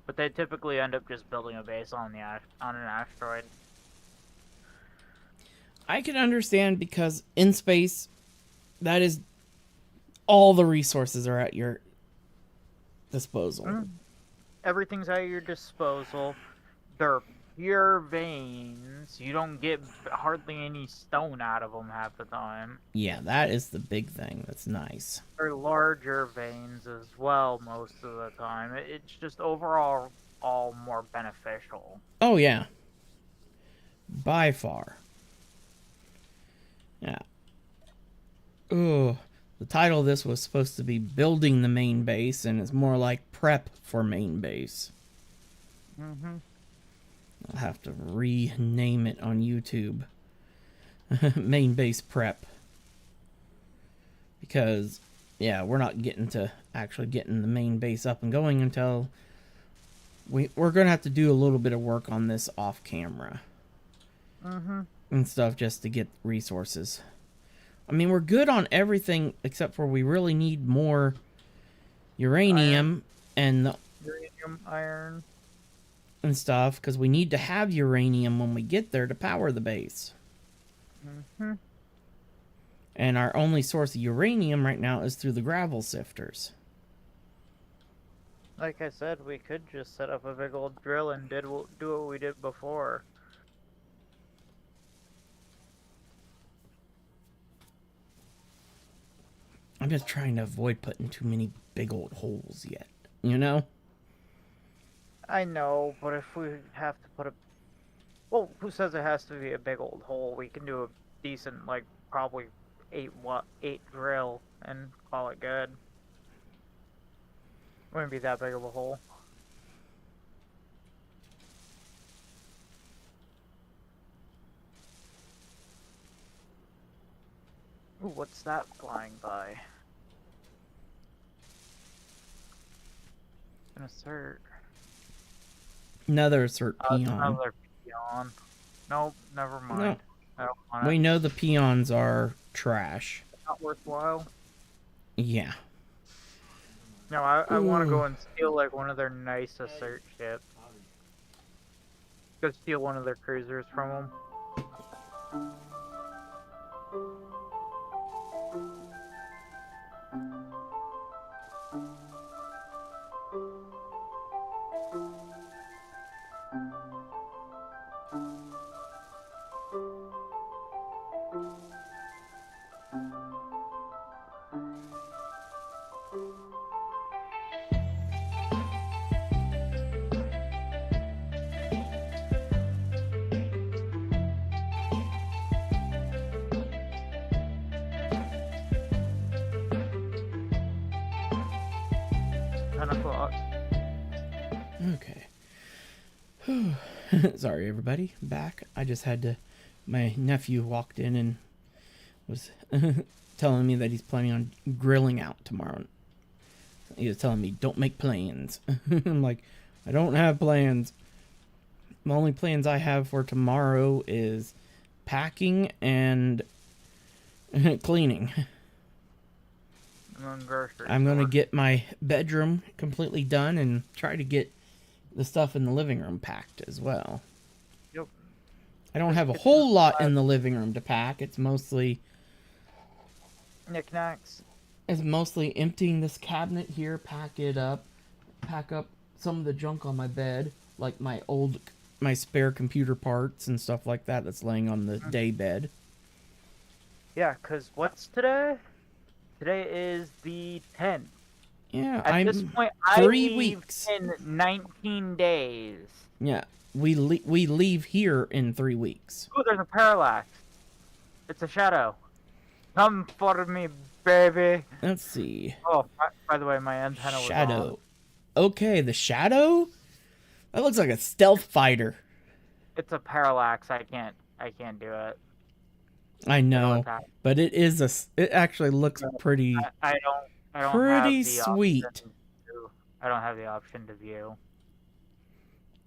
B: but they typically end up just building a base on on an asteroid.
A: I can understand because in space, that is all the resources are at your disposal.
B: Everything's at your disposal. They're pure veins. You don't get hardly any stone out of them half the time.
A: Yeah, that is the big thing. That's nice.
B: They're larger veins as well most of the time. It's just overall all more beneficial.
A: Oh, yeah. By far. Yeah. Ugh. The title of this was supposed to be Building the Main Base, and it's more like Prep for Main Base. I'll have to rename it on YouTube. Main Base Prep. Because, yeah, we're not getting to actually getting the main base up and going until we're going to have to do a little bit of work on this off camera. And stuff just to get resources. I mean, we're good on everything except for we really need more uranium and
B: iron.
A: And stuff, because we need to have uranium when we get there to power the base. And our only source of uranium right now is through the gravel sifters.
B: Like I said, we could just set up a big old drill and do what we did before.
A: I'm just trying to avoid putting too many big old holes yet, you know?
B: I know, but if we have to put a... Well, who says it has to be a big old hole? We can do a decent, like, probably 8 drill and call it good. Wouldn't be that big of a hole. Ooh, what's that flying by? An assert.
A: Another assert peon.
B: Another peon. Nope, never mind.
A: No.
B: I don't want
A: We
B: it.
A: know the peons are trash.
B: Not worthwhile.
A: Yeah.
B: No, I want to go and steal like one of their nice assert ships. Go steal one of their cruisers from them.
A: Okay. Sorry, everybody. Back. I just had to... My nephew walked in and was telling me that he's planning on grilling out tomorrow. He was telling me, don't make plans. I'm like, I don't have plans. The only plans I have for tomorrow is packing and cleaning. I'm going to get my bedroom completely done and try to get the stuff in the living room packed as well.
B: Yep.
A: I don't have a whole lot in the living room to pack. It's mostly
B: knickknacks.
A: It's mostly emptying this cabinet here, pack up some of the junk on my bed, like my spare computer parts and stuff like that that's laying on the day bed.
B: Yeah, because what's today? Today is the 10th.
A: Yeah,
B: At this point, I
A: 3
B: leave
A: weeks.
B: in 19 days.
A: Yeah, we leave here in 3 weeks.
B: Oh, there's a parallax. It's a shadow. Come for me, baby.
A: Let's see.
B: Oh, by the way, my antenna was
A: Shadow.
B: on.
A: Okay, the shadow? That looks like a stealth fighter.
B: It's a parallax. I can't do it.
A: I know, but it actually looks pretty.
B: I don't
A: pretty
B: have the
A: sweet.
B: I don't have the option to view.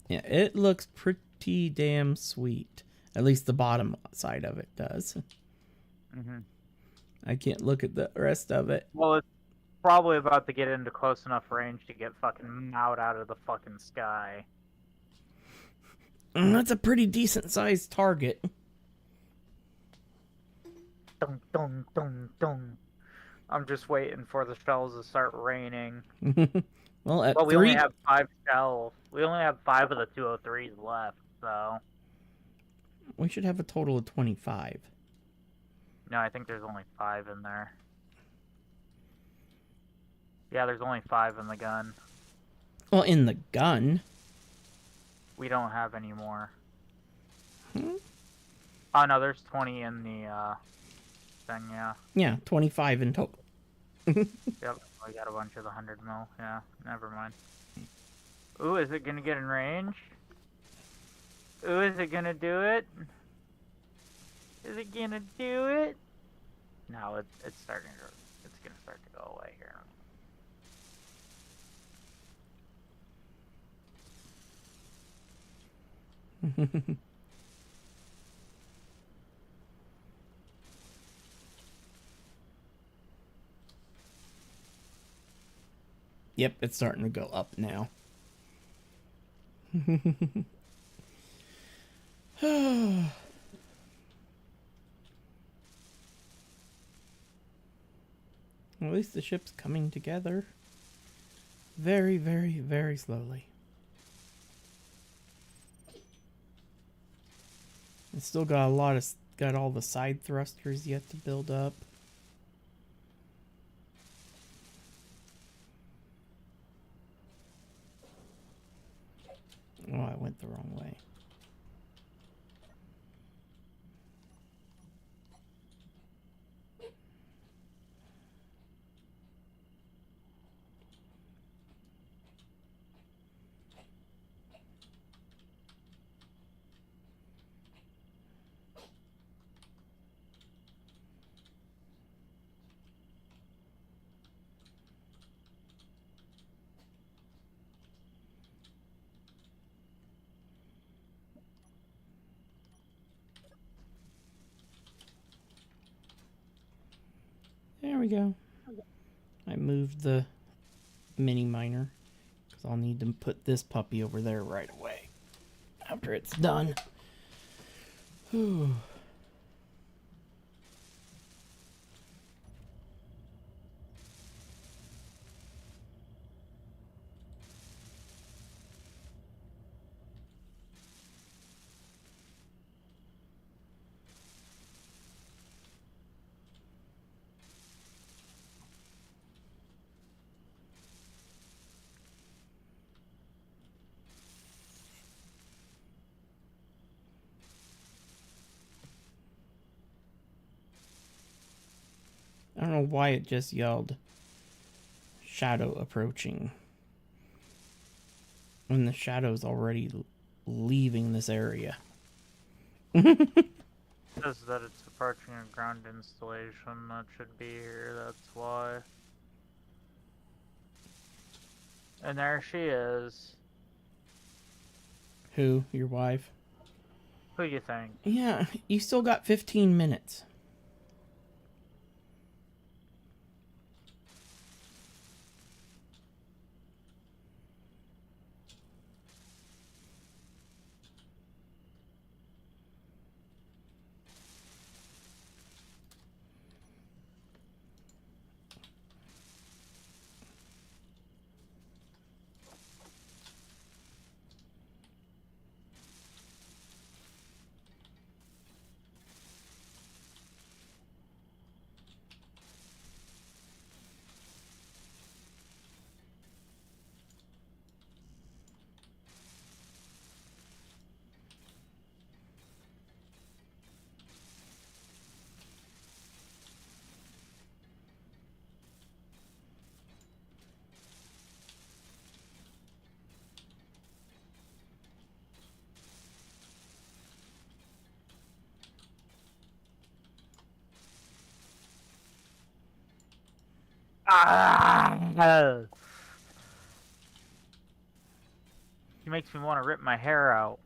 A: Yeah, it looks pretty damn sweet. At least the bottom side of it does. I can't look at the rest of it.
B: Well, it's probably about to get into close enough range to get fucking mowed out of the fucking sky.
A: That's a pretty decent sized target.
B: Dun, dun, dun, dun. I'm just waiting for the shells to start raining.
A: Well, at
B: Well, we
A: 3...
B: only have 5 shells. We only have 5 of the 203s left, so...
A: We should have a total of 25.
B: No, I think there's only 5 in there. Yeah, there's only 5 in the gun.
A: Well, in the gun.
B: We don't have any more.
A: Hmm?
B: Oh, no, there's 20 in the, thing, yeah.
A: Yeah, 25 in total.
B: Yep, we got a bunch of the 100 mil. Yeah, never mind. Ooh, is it gonna get in range? Ooh, is it gonna do it? Is it gonna do it? No, it's starting to... It's gonna start to go away here.
A: Yep, it's starting to go up now. At least the ship's coming together. Very, very, very slowly. It's still got got all the side thrusters yet to build up. Oh, I went the wrong way. There we go. I moved the mini miner because I'll need to put this puppy over there right away after it's done. Whew. I don't know why it just yelled shadow approaching when the shadow's already leaving this area.
B: It says that it's approaching a ground installation that should be here, that's why. And there she is.
A: Who? Your wife?
B: Who you think?
A: Yeah, you still got 15 minutes.
B: Ah! He makes me want to rip my hair out.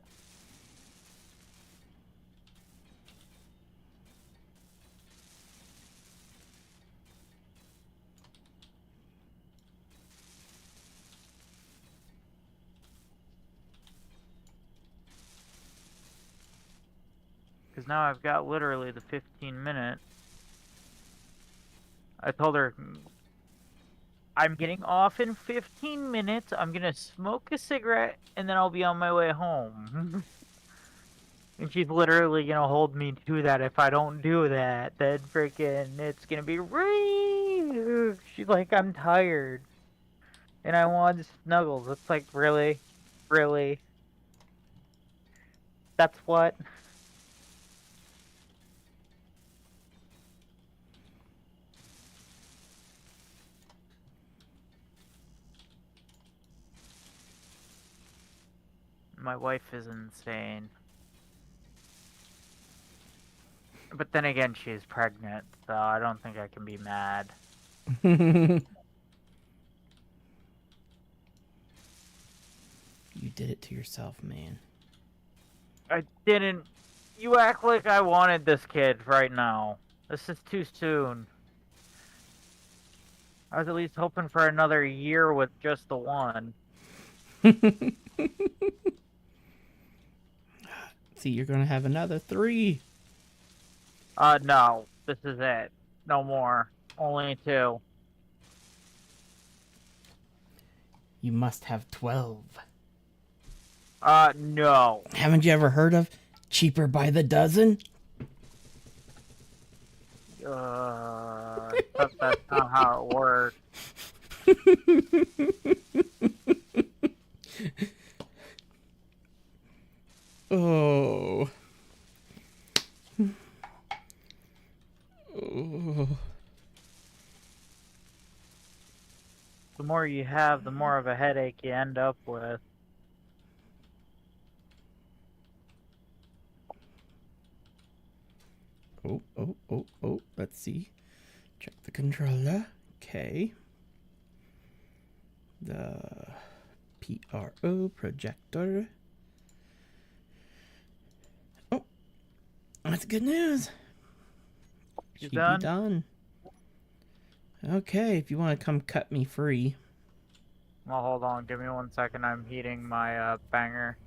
B: Because now I've got literally the 15 minutes. I told her, I'm getting off in 15 minutes. I'm going to smoke a cigarette, and then I'll be on my way home. And she's literally going to hold me to that. If I don't do that, then freaking it's going to be She's like, I'm tired. And I want snuggles. It's like, really? Really? That's what? My wife is insane. But then again, she's pregnant, so I don't think I can be mad.
A: You did it to yourself, man.
B: I didn't. You act like I wanted this kid right now. This is too soon. I was at least hoping for another year with just the one.
A: See, you're gonna have another 3.
B: No. This is it. No more. Only 2.
A: You must have 12.
B: No.
A: Haven't you ever heard of cheaper by the dozen?
B: That's not how it works.
A: Oh. Oh.
B: The more you have, the more of a headache you end up with.
A: Oh. Let's see. Check the controller. Okay. The PRO projector. Oh, that's good news.
B: You
A: Should
B: done?
A: be done. Okay, if you want to come cut me free.
B: Well, hold on. Give me 1 second. I'm heating my banger.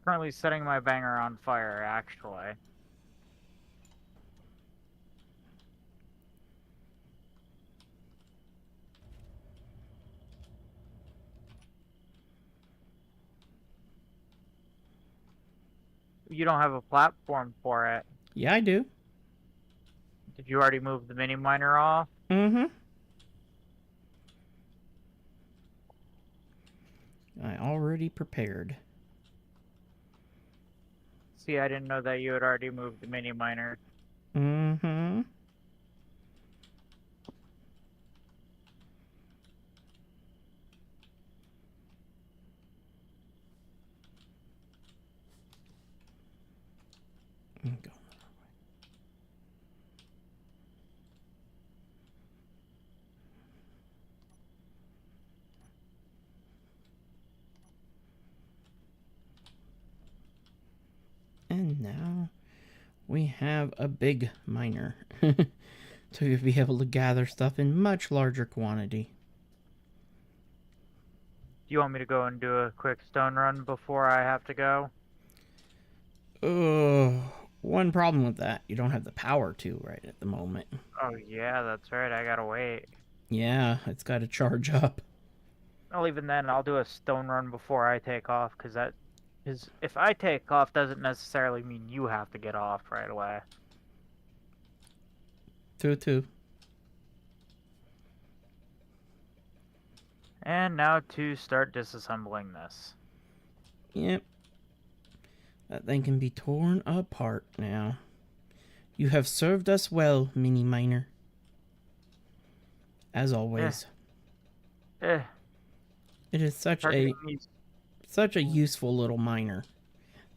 B: Currently setting my banger on fire, actually. You don't have a platform for it.
A: Yeah, I do.
B: Did you already move the mini miner off?
A: Mm-hmm. I already prepared.
B: See, I didn't know that you had already moved the mini miner.
A: Mm-hmm. Go. And now we have a big miner. So you'll be able to gather stuff in much larger quantity.
B: Do you want me to go and do a quick stone run before I have to go?
A: One problem with that, you don't have the power to right at the moment.
B: Oh, yeah, that's right. I gotta wait.
A: Yeah, it's got to charge up.
B: Well, even then, I'll do a stone run before I take off, because if I take off, doesn't necessarily mean you have to get off right away.
A: Two.
B: And now to start disassembling this.
A: Yep. That thing can be torn apart now. You have served us well, mini miner. As always.
B: Eh.
A: It is such a useful little miner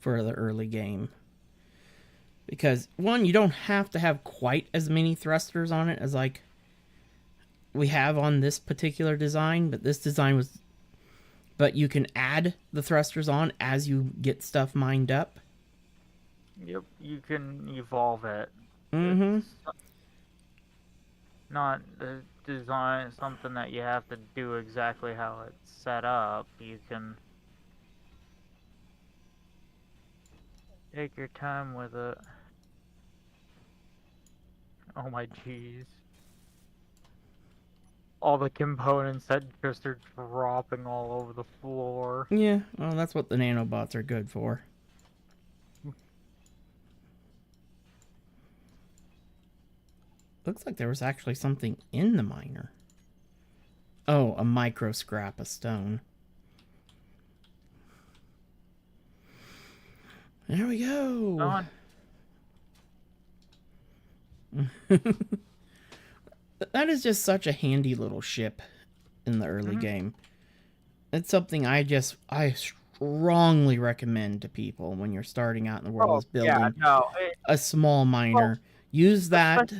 A: for the early game. Because, one, you don't have to have quite as many thrusters on it as, like, we have on this particular design. But this design was... But you can add the thrusters on as you get stuff mined up.
B: Yep, you can evolve it.
A: Mm-hmm.
B: not design something that you have to do exactly how it's set up. You can take your time with it. Oh my jeez. All the components that just are dropping all over the floor.
A: Yeah, well, that's what the nanobots are good for. Looks like there was actually something in the miner. Oh, a micro scrap of stone. There we go.
B: On.
A: That is just such a handy little ship in the early game. It's something I strongly recommend to people when you're starting out in the world is building a small miner. Use that.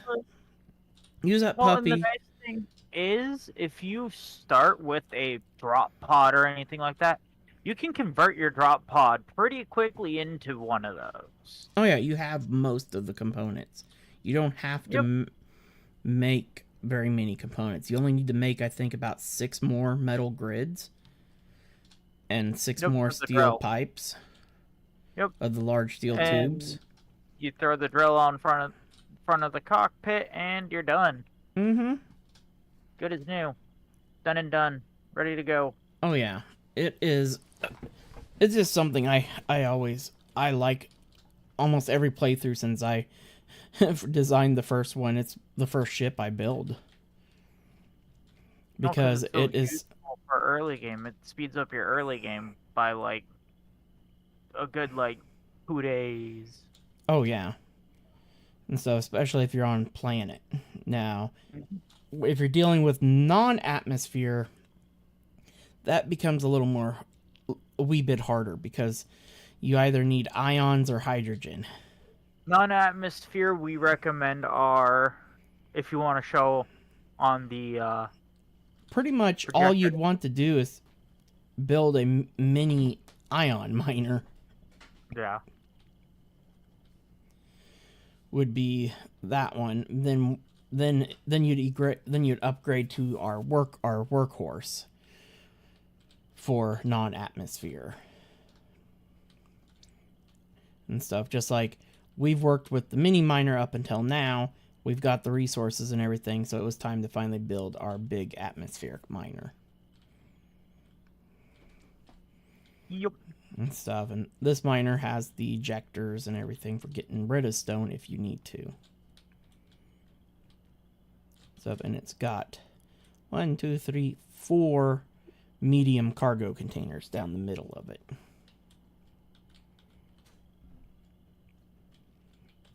A: Use that
B: Well, and the
A: puppy.
B: nice thing is, if you start with a drop pod or anything like that, you can convert your drop pod pretty quickly into one of those.
A: Oh yeah, you have most of the components. You don't have to make very many components. You only need to make, I think, about 6 more metal grids and 6 more steel pipes.
B: Yep.
A: Of the large steel tubes.
B: You throw the drill on front of the cockpit, and you're done.
A: Mm-hmm.
B: Good as new. Done and done. Ready to go.
A: Oh yeah, it is. It's just something I like. Almost every playthrough since I designed the first one. It's the first ship I build because it is
B: for early game. It speeds up your early game by like a good 2 days.
A: Oh yeah. And so, especially if you're on planet. Now, if you're dealing with non-atmosphere, that becomes a wee bit harder because you either need ions or hydrogen.
B: Non-atmosphere, we recommend if you want to show on the
A: pretty much projector. All you'd want to do is build a mini ion miner.
B: Yeah.
A: Would be that one. Then you'd upgrade to our workhorse for non-atmosphere and stuff. Just like we've worked with the mini miner up until now, we've got the resources and everything, so it was time to finally build our big atmospheric miner.
B: Yep.
A: And stuff. And this miner has the ejectors and everything for getting rid of stone if you need to. So, and it's got 1, 2, 3, 4 medium cargo containers down the middle of it.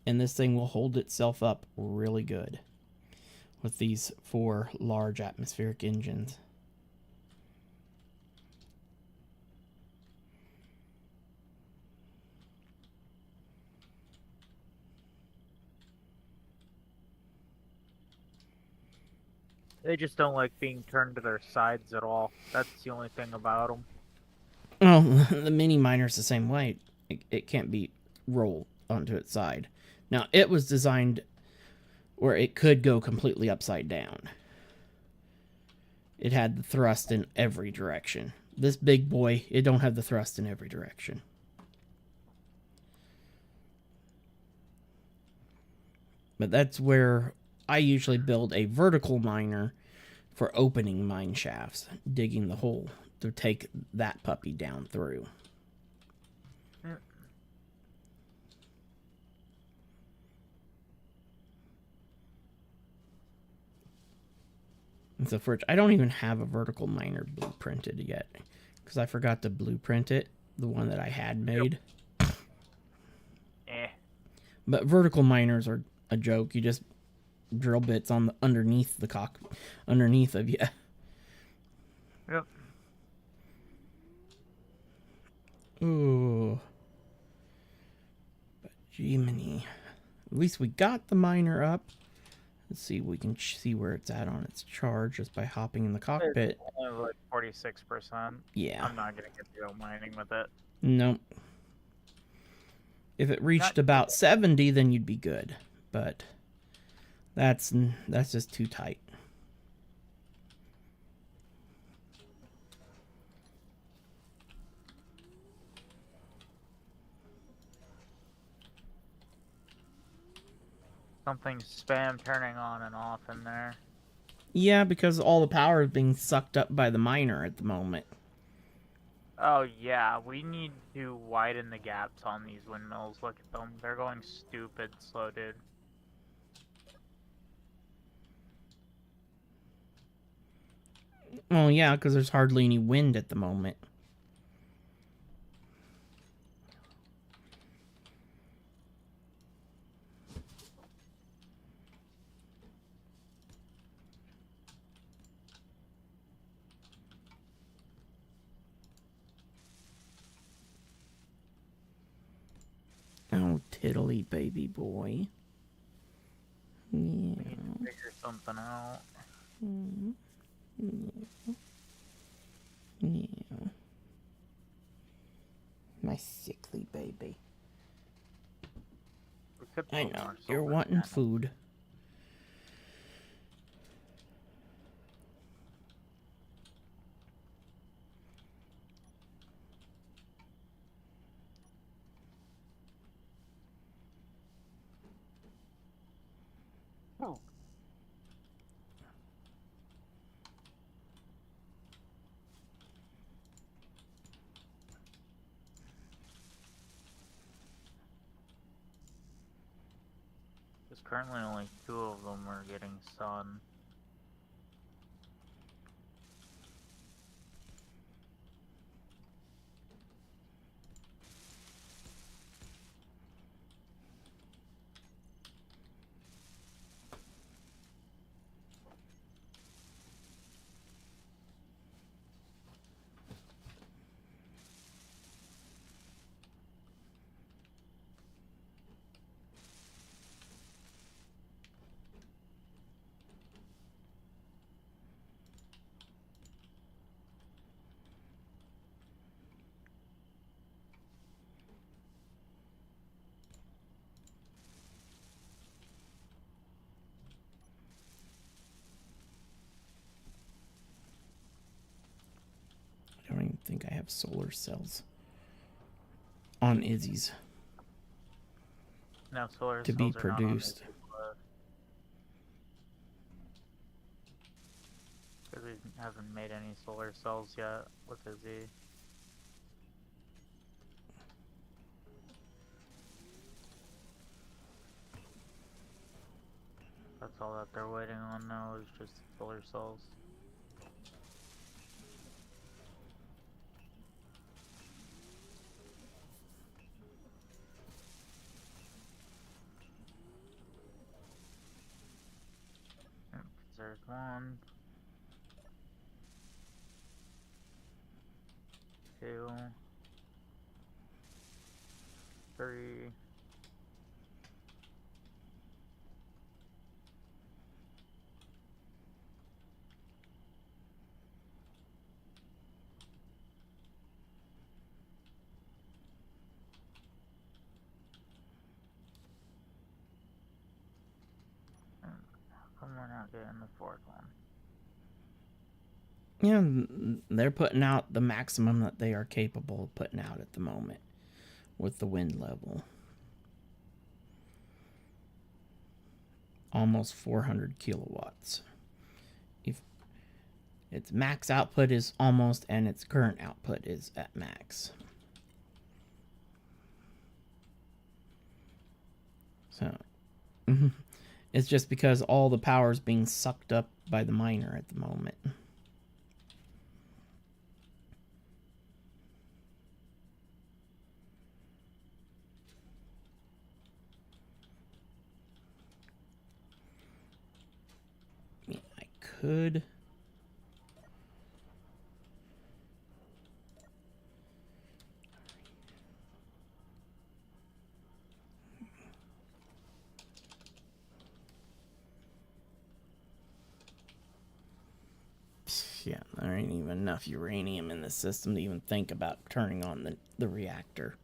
A: And this thing will hold itself up really good with these 4 large atmospheric engines.
B: They just don't like being turned to their sides at all. That's the only thing about them.
A: Well, the mini miner's the same way. It can't be rolled onto its side. Now, it was designed where it could go completely upside down. It had the thrust in every direction. This big boy, it don't have the thrust in every direction. But that's where I usually build a vertical miner for opening mine shafts, digging the hole to take that puppy down through. And so I don't even have a vertical miner blueprinted yet because I forgot to blueprint it, the one that I had made. But vertical miners are a joke. You just drill bits on underneath of you.
B: Yep.
A: Ooh. But Jiminy. At least we got the miner up. Let's see, we can see where it's at on its charge just by hopping in the cockpit.
B: It's only like 46%.
A: Yeah.
B: I'm not going to get to go mining with it.
A: Nope. If it reached about 70, then you'd be good. But That's just too tight.
B: Something spam turning on and off in there.
A: Yeah, because all the power is being sucked up by the miner at the moment.
B: Oh yeah, we need to widen the gaps on these windmills. Look at them. They're going stupid slow, dude.
A: Oh yeah, because there's hardly any wind at the moment. Oh, tiddly baby boy. Yeah.
B: We need to figure something out.
A: Yeah. My sickly baby.
B: We could
A: I
B: put
A: know.
B: more
A: You're
B: solar
A: wanting
B: panels.
A: food.
B: Oh. Because currently only 2 of them are getting sun.
A: I don't even think I have solar cells on Izzy's
B: Now solar
A: to
B: cells
A: be
B: are not on
A: produced.
B: this list. Because we haven't made any solar cells yet with Izzy. That's all that they're waiting on now is just solar cells. There's 1, 2, 3. How come we're not getting the 4th one?
A: Yeah, they're putting out the maximum that they are capable of putting out at the moment with the wind level. Almost 400 kilowatts. If its max output is almost, and its current output is at max. So, it's just because all the power is being sucked up by the miner at the moment. I mean, I could. Yeah, there ain't even enough uranium in the system to even think about turning on the reactor.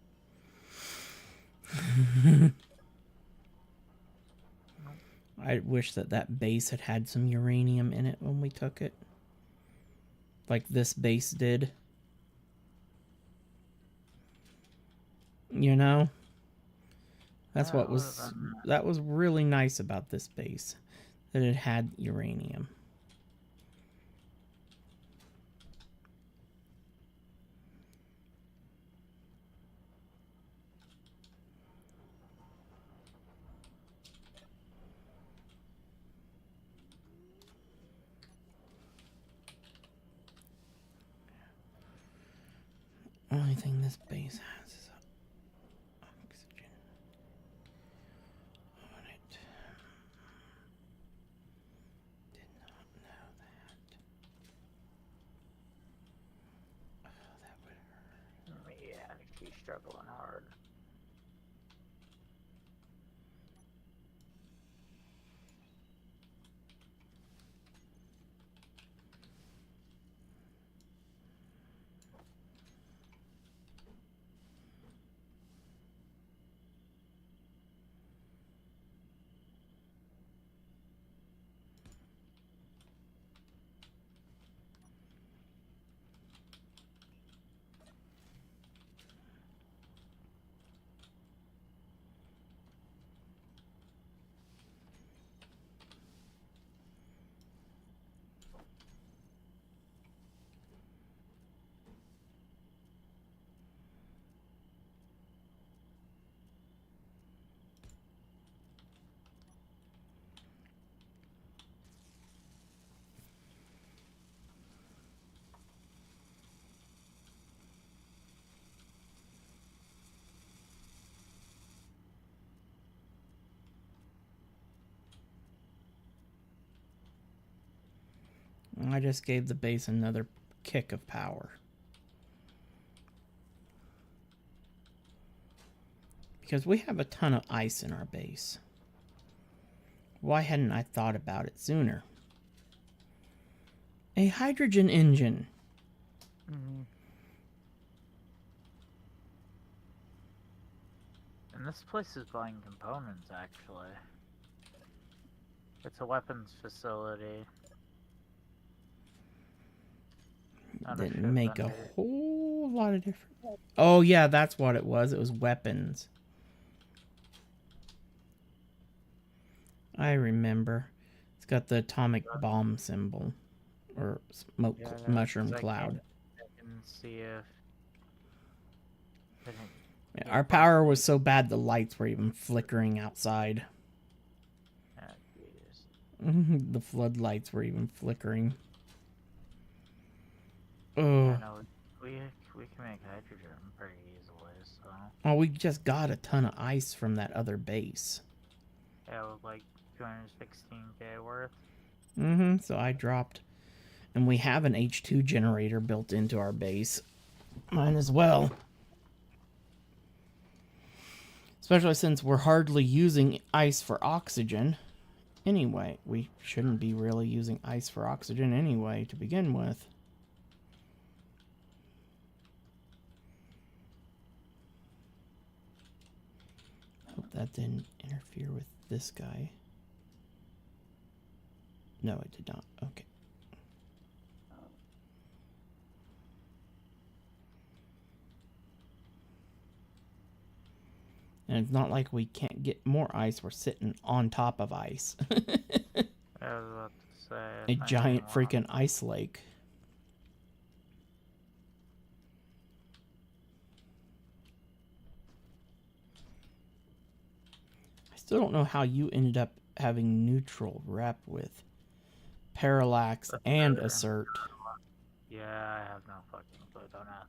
A: I wish that that base had had some uranium in it when we took it. Like this base did. You know? That's what was... That was really nice about this base. That it had uranium. Only thing this base has is oxygen on it. Did not know that. Oh, that would hurt.
B: Yeah, she's struggling hard.
A: I just gave the base another kick of power. Because we have a ton of ice in our base. Why hadn't I thought about it sooner? A hydrogen engine.
B: Mm-hmm. And this place is buying components, actually. It's a weapons facility.
A: Didn't make a whole lot of difference. Oh, yeah, that's what it was. It was weapons. I remember. It's got the atomic bomb symbol. Or smoke mushroom cloud.
B: I can see if...
A: Yeah, our power was so bad the lights were even flickering outside. The floodlights were even flickering. Oh.
B: I know, we can make hydrogen pretty easily, so...
A: Oh, we just got a ton of ice from that other base.
B: Yeah, with like 216k worth.
A: So I dropped... And we have an H2 generator built into our base. Mine as well. Especially since we're hardly using ice for oxygen. Anyway, we shouldn't be really using ice for oxygen anyway to begin with. Hope that didn't interfere with this guy. No, it did not. Okay. And it's not like we can't get more ice. We're sitting on top of ice.
B: I was about to say...
A: A giant freaking ice lake. I still don't know how you ended up having neutral rep with parallax and assert.
B: Yeah, I have no fucking clue. Don't ask me.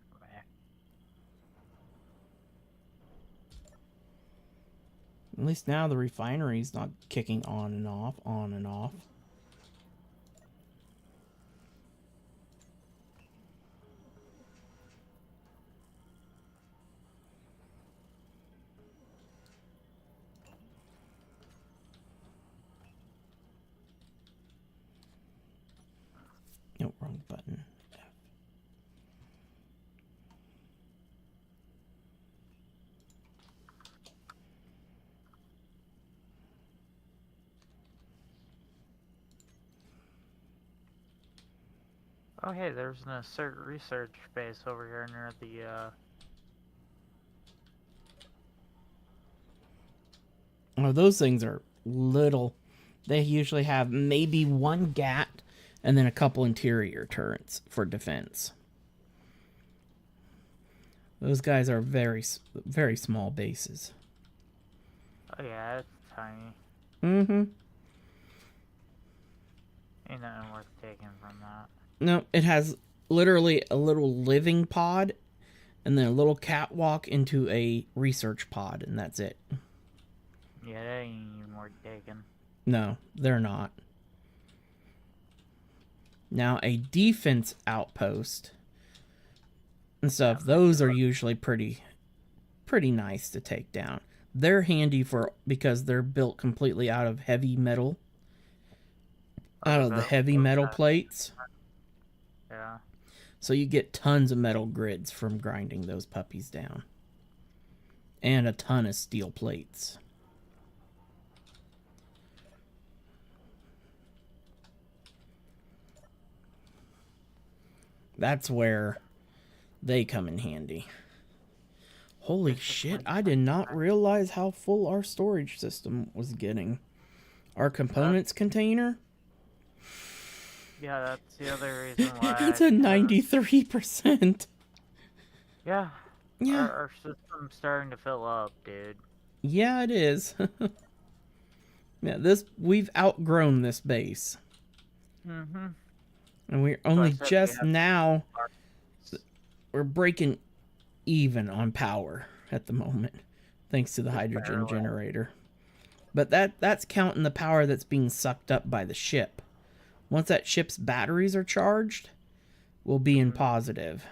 A: At least now the refinery's not kicking on and off, on and off. No, wrong button. F.
B: Oh, hey, there's an assert research base over here near the,
A: Oh, those things are little. They usually have maybe one GAT and then a couple interior turrets for defense. Those guys are very small bases.
B: Oh, yeah, it's tiny.
A: Mm-hmm.
B: Ain't nothing worth taking from that.
A: No, it has literally a little living pod and then a little catwalk into a research pod, and that's it.
B: Yeah, that ain't even worth taking.
A: No, they're not. Now, a defense outpost and stuff, those are usually pretty nice to take down. They're handy because they're built completely out of heavy metal. Out of the heavy metal plates.
B: Yeah.
A: So you get tons of metal grids from grinding those puppies down. And a ton of steel plates. That's where they come in handy. Holy shit, I did not realize how full our storage system was getting. Our components container?
B: Yeah, that's the other reason why.
A: It's a 93%.
B: Yeah.
A: Yeah.
B: Our system's starting to fill up, dude.
A: Yeah, it is. Yeah, we've outgrown this base.
B: Mm-hmm.
A: And we're only just now we're breaking even on power at the moment, thanks to the hydrogen generator. But that's counting the power that's being sucked up by the ship. Once that ship's batteries are charged, we'll be in positive.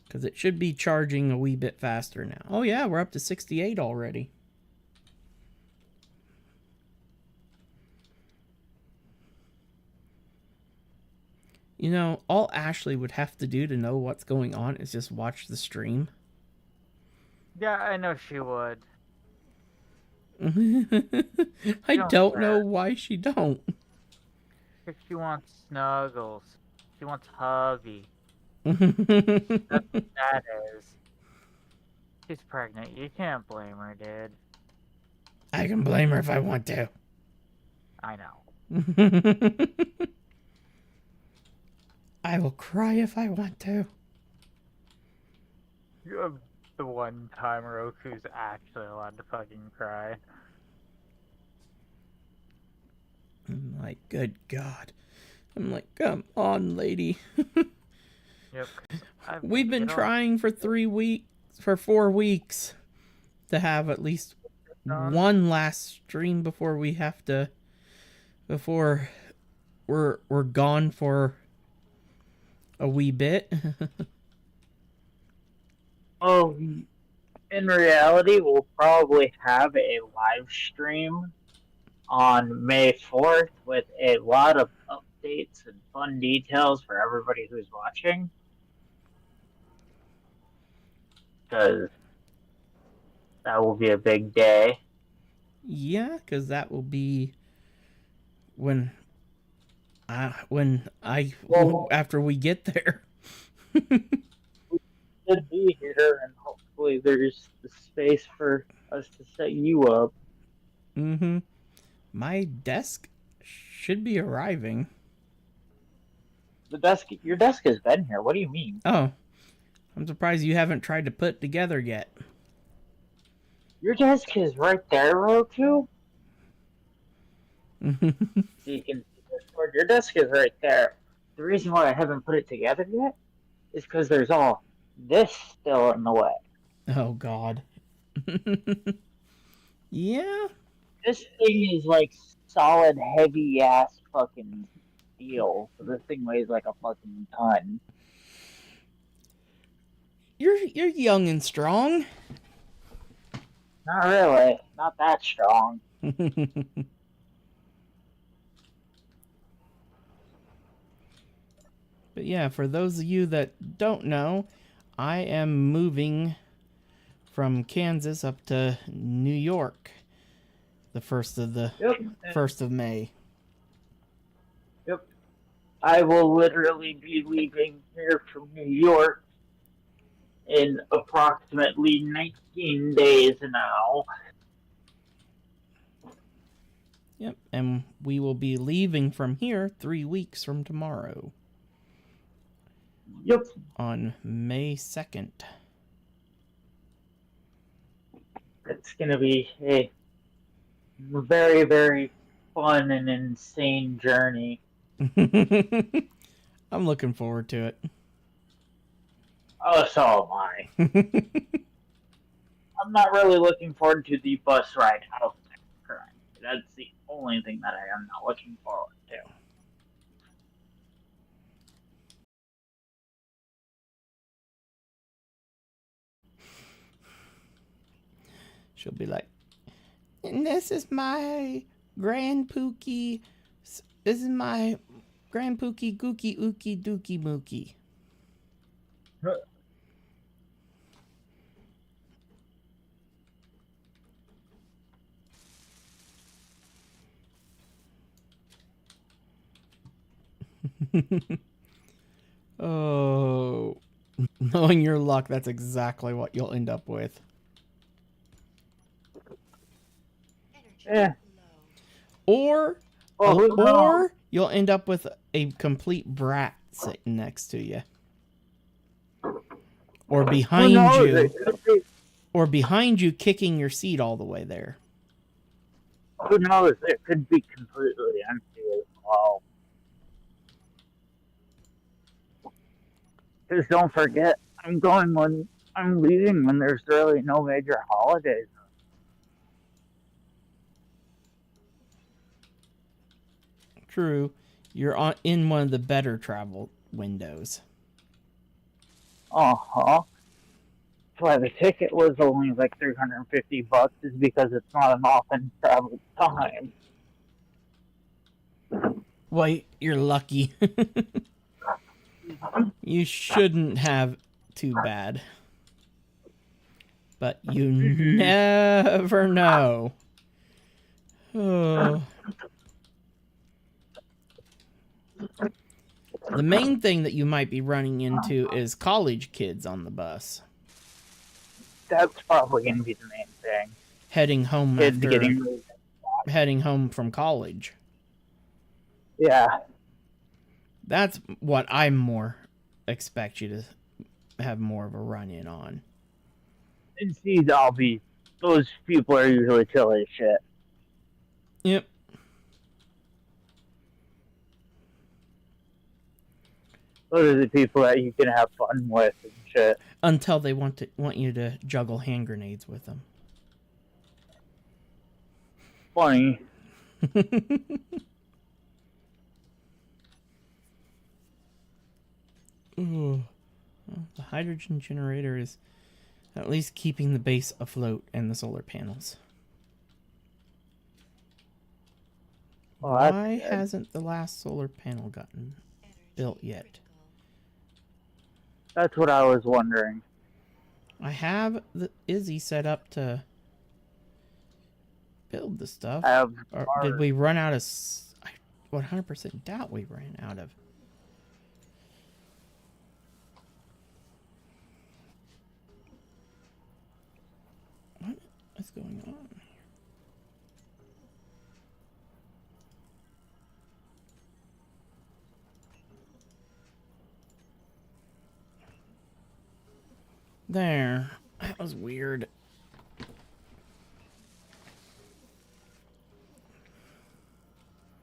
A: Because it should be charging a wee bit faster now. Oh yeah, we're up to 68 already. You know, all Ashley would have to do to know what's going on is just watch the stream.
B: Yeah, I know she would.
A: I don't know why she don't.
B: Because she wants snuggles. She wants hubby. That's what that is. She's pregnant. You can't blame her, dude.
A: I can blame her if I want to.
B: I know.
A: I will cry if I want to.
B: You're the one time Roku's actually allowed to fucking cry.
A: I'm like, good God. I'm like, come on, lady.
B: Yep.
A: We've been trying for 4 weeks to have at least one last stream before we're gone for a wee bit.
D: Oh, in reality, we'll probably have a live stream on May 4th with a lot of updates and fun details for everybody who's watching. Because that will be a big day.
A: Yeah, because that will be when after we get there.
D: Should be here, and hopefully there's the space for us to set you up.
A: Mm-hmm. My desk should be arriving.
D: Your desk has been here. What do you mean?
A: Oh, I'm surprised you haven't tried to put it together yet.
D: Your desk is right there, Roku. So you can your desk is right there. The reason why I haven't put it together yet is because there's all this still in the way.
A: Oh God. Yeah.
D: This thing is like solid, heavy ass fucking steel. So this thing weighs like a fucking ton.
A: You're young and strong.
D: Not really. Not that strong.
A: But yeah, for those of you that don't know, I am moving from Kansas up to New York the 1st of May.
D: Yep. I will literally be leaving here from New York in approximately 19 days now.
A: Yep, and we will be leaving from here 3 weeks from tomorrow.
D: Yep.
A: On May 2nd.
D: It's going to be a very, very fun and insane journey.
A: I'm looking forward to it.
D: Oh, so am I. I'm not really looking forward to the bus ride out there currently. That's the only thing that I am not looking forward to.
A: She'll be like, and this is my Grand Pookie. This is my Grand Pookie Gookie Ookie Dookie Mookie. Oh. Knowing your luck, that's exactly what you'll end up with.
C: Energy
D: Yeah.
C: low.
A: Or you'll end up with a complete brat sitting next to you. Or behind you. Or behind you kicking your seat all the way there.
D: Who knows? It could be completely empty as well. Just don't forget, I'm leaving when there's really no major holidays.
A: True. You're in one of the better travel windows.
D: Uh-huh. That's why the ticket was only like $350 is because it's not an often traveled time.
A: Well, you're lucky. You shouldn't have too bad. But you never know. Oh. The main thing that you might be running into is college kids on the bus.
D: That's probably going to be the main thing.
A: Heading home
D: Kids
A: heading home from college.
D: Yeah.
A: That's what I more expect you to have more of a run-in on.
D: And see, those people are usually chill as shit.
A: Yep.
D: Those are the people that you can have fun with and shit.
A: Until they want you to juggle hand grenades with them.
D: Funny.
A: Ooh. Well, the hydrogen generator is at least keeping the base afloat and the solar panels.
D: Well,
A: Why hasn't the last solar panel gotten built yet?
D: That's what I was wondering.
A: I have the Izzy set up to build the stuff. Or did we run out of... I 100% doubt we ran out of... What is going on? There. That was weird.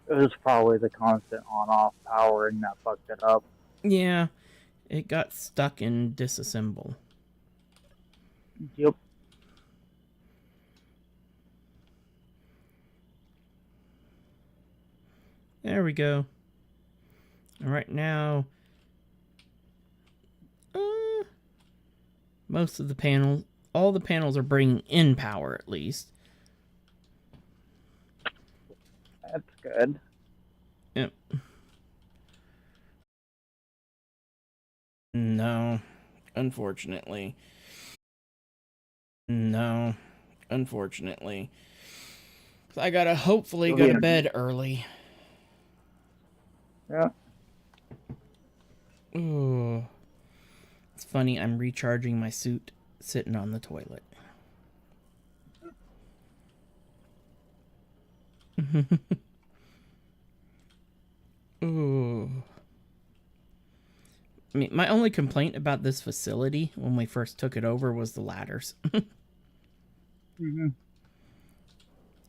D: It was probably the constant on-off powering that fucked it up.
A: Yeah. It got stuck in disassemble.
D: Yep.
A: There we go. And right now... most of the panels... all the panels are bringing in power, at least.
D: That's good.
A: Yep. No. Unfortunately. No. Unfortunately. I gotta hopefully go to bed early.
D: Yeah.
A: Oh, it's funny. I'm recharging my suit sitting on the toilet. Oh. I mean, my only complaint about this facility when we first took it over was the ladders.
D: Mm-hmm.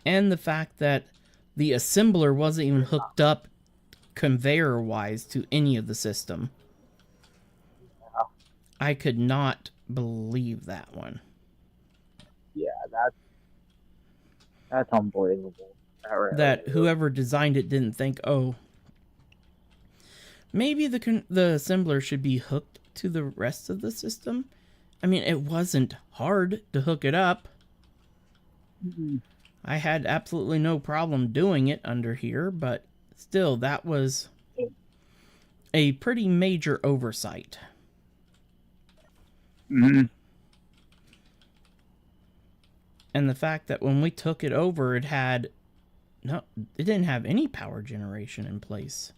A: And the fact that the assembler wasn't even hooked up conveyor-wise to any of the system.
D: Yeah.
A: I could not believe that one.
D: Yeah, that's unbelievable. Really
A: That
D: is.
A: whoever designed it didn't think, oh, maybe the assembler should be hooked to the rest of the system. I mean, it wasn't hard to hook it up.
D: Mm-hmm.
A: I had absolutely no problem doing it under here, but still, that was a pretty major oversight.
D: Mm-hmm.
A: And the fact that when we took it over, it didn't have any power generation in place.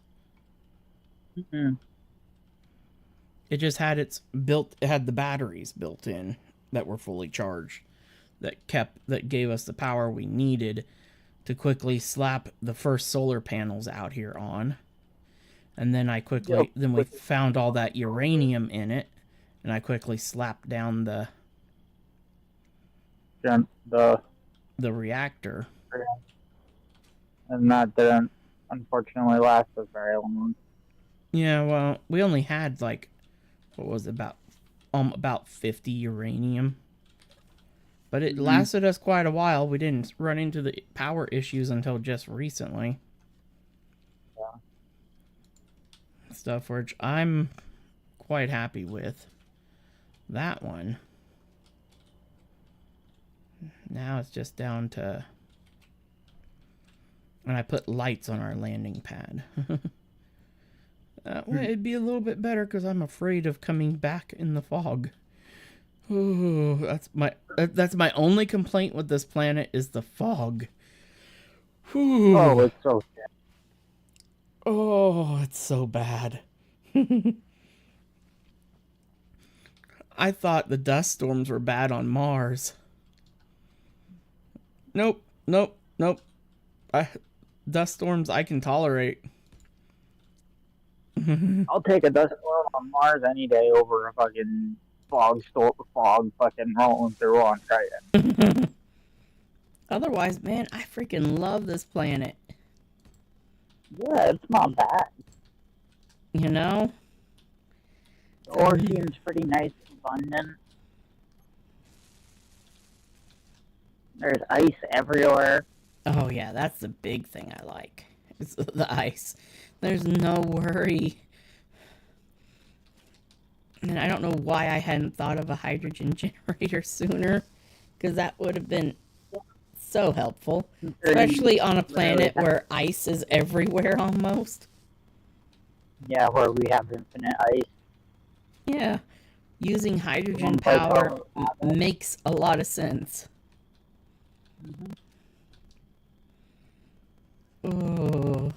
D: Mm-hmm.
A: It just had it had the batteries built in that were fully charged, that gave us the power we needed to quickly slap the first solar panels out here on. And then we found all that uranium in it, and I quickly slapped down the reactor.
D: And that didn't, unfortunately, last us very long.
A: Yeah, well, we only had like, what was it, about 50 uranium. But it lasted us quite a while. We didn't run into the power issues until just recently.
D: Yeah.
A: Stuff which I'm quite happy with. That one. Now it's just down to... And I put lights on our landing pad. That way it'd be a little bit better because I'm afraid of coming back in the fog. Ooh, that's my only complaint with this planet is the fog. Whew.
D: Oh, it's so sad.
A: Oh, it's so bad. I thought the dust storms were bad on Mars. Nope. Dust storms I can tolerate.
D: I'll take a dust storm on Mars any day over a fucking fog fucking rolling through on Titan.
A: Otherwise, man, I freaking love this planet.
D: Yeah, it's not bad.
A: You know?
D: The ore seems pretty nice and abundant. There's ice everywhere.
A: Oh yeah, that's the big thing I like. It's the ice. There's no worry. And I don't know why I hadn't thought of a hydrogen generator sooner, because that would have been so helpful, especially on a planet where ice is everywhere almost.
D: Yeah, where we have infinite ice.
A: Yeah, using hydrogen power makes a lot of sense. Oh.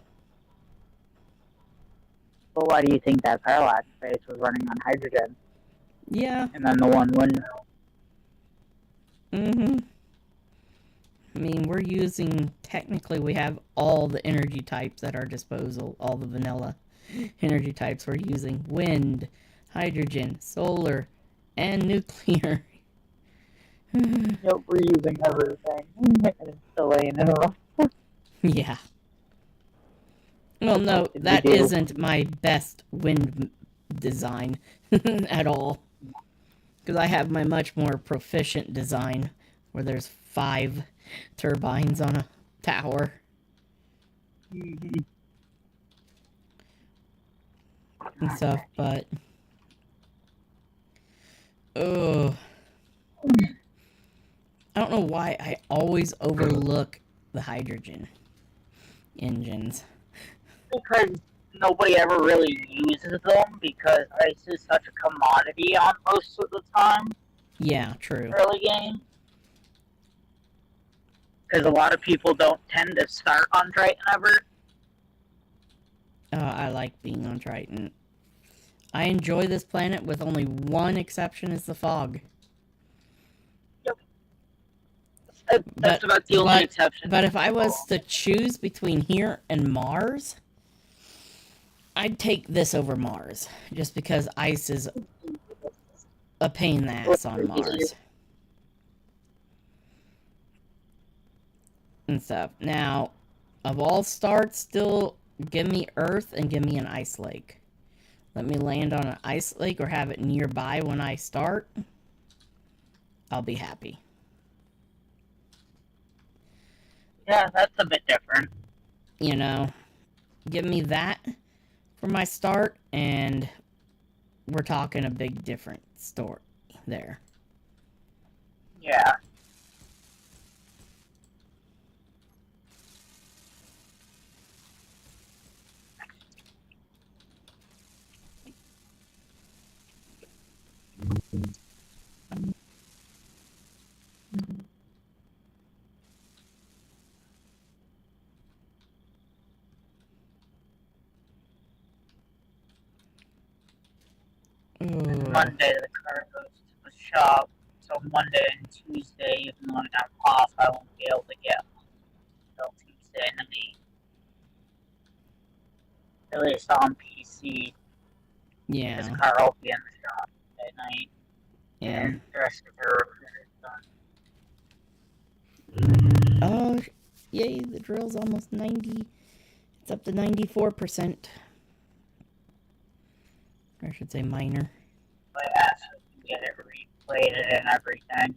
D: But why do you think that parallax space was running on hydrogen?
A: Yeah.
D: And then the one wouldn't?
A: I mean, we're using, technically we have all the energy types at our disposal, all the vanilla energy types. We're using wind, hydrogen, solar, and nuclear.
D: Yep, we're using everything. It's delaying it all.
A: Yeah. Well, no, that isn't my best wind design at all. Because I have my much more proficient design, where there's 5 turbines on a tower. And stuff, but... Oh. I don't know why I always overlook the hydrogen engines.
D: Because nobody ever really uses them, because ice is such a commodity on most of the time.
A: Yeah, true.
D: Early game. Because a lot of people don't tend to start on Triton ever.
A: I like being on Triton. I enjoy this planet with only one exception, is the fog.
D: That's about the only exception.
A: But if I was to choose between here and Mars, I'd take this over Mars. Just because ice is a pain in the ass on Mars. And stuff. Now, of all starts, still give me Earth and give me an ice lake. Let me land on an ice lake or have it nearby when I start. I'll be happy.
D: Yeah, that's a bit different.
A: You know, give me that for my start, and we're talking a big different story there.
D: Yeah. Monday the car goes to the shop, so Monday and Tuesday, even though I'm off, I won't be able to get home until Tuesday, and then at least on PC,
A: Yeah.
D: his car will be in the shop at night,
A: Yeah.
D: and the rest of the recruiter's done.
A: Oh, yay, the drill's almost 90. It's up to 94%. Or I should say minor.
D: But yeah, so we can get it replated and everything.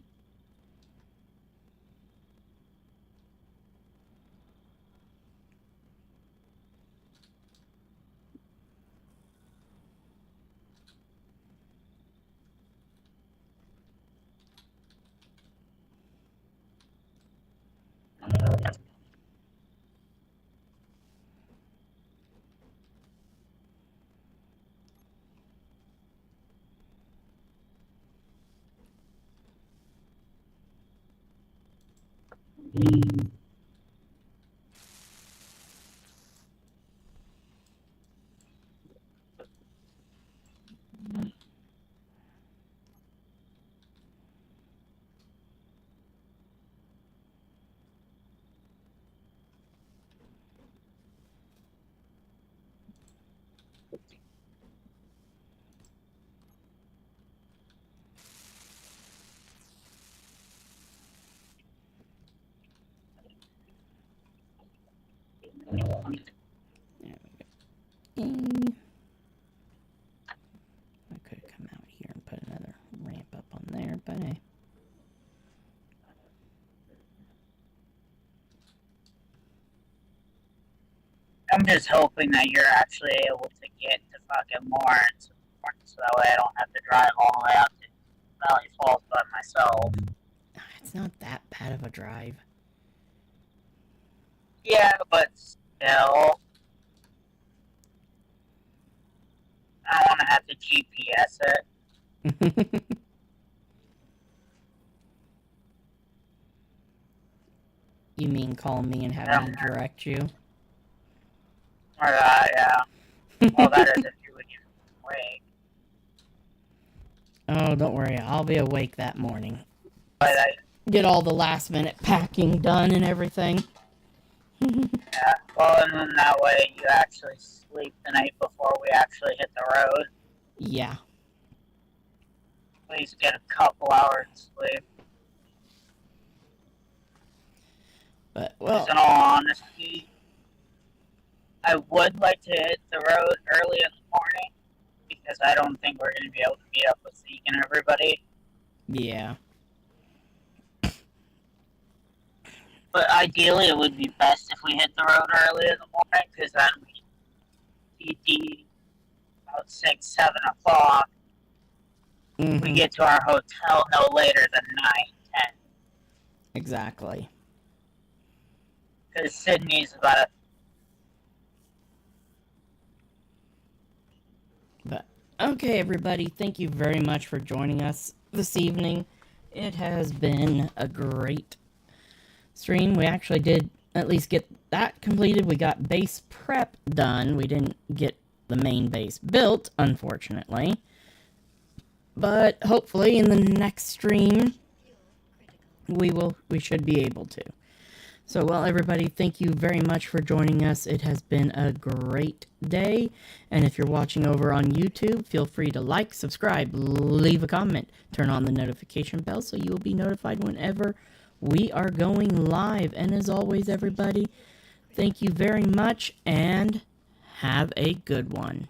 A: I could come out here and put another ramp up on there, but hey.
D: I'm just hoping that you're actually able to get to fucking Lawrence, so that way I don't have to drive all the way out to Valley Falls by myself.
A: It's not that bad of a drive.
D: Yeah, but still, I don't want to have to GPS it.
A: You mean call me and have me direct you?
D: Or that, yeah. Well, that is if you would awake.
A: Oh, don't worry. I'll be awake that morning.
D: But
A: get all the last minute packing done and everything.
D: Yeah, well, and then that way you actually sleep the night before we actually hit the road.
A: Yeah.
D: At least get a couple hours sleep.
A: But, well...
D: in all honesty, I would like to hit the road early in the morning, because I don't think we're going to be able to meet up with Zeke and everybody.
A: Yeah.
D: But ideally, it would be best if we hit the road early in the morning, because then we PD about 6, 7 o'clock.
A: Mm-hmm.
D: We get to our hotel no later than 9, 10.
A: Exactly.
D: Because Sydney's about a...
A: But, okay, everybody, thank you very much for joining us this evening. It has been a great stream. We actually did at least get that completed. We got base prep done. We didn't get the main base built, unfortunately. But hopefully in the next stream, we should be able to. So, well, everybody, thank you very much for joining us. It has been a great day. And if you're watching over on YouTube, feel free to like, subscribe, leave a comment, turn on the notification bell so you will be notified whenever we are going live. And as always, everybody, thank you very much and have a good one.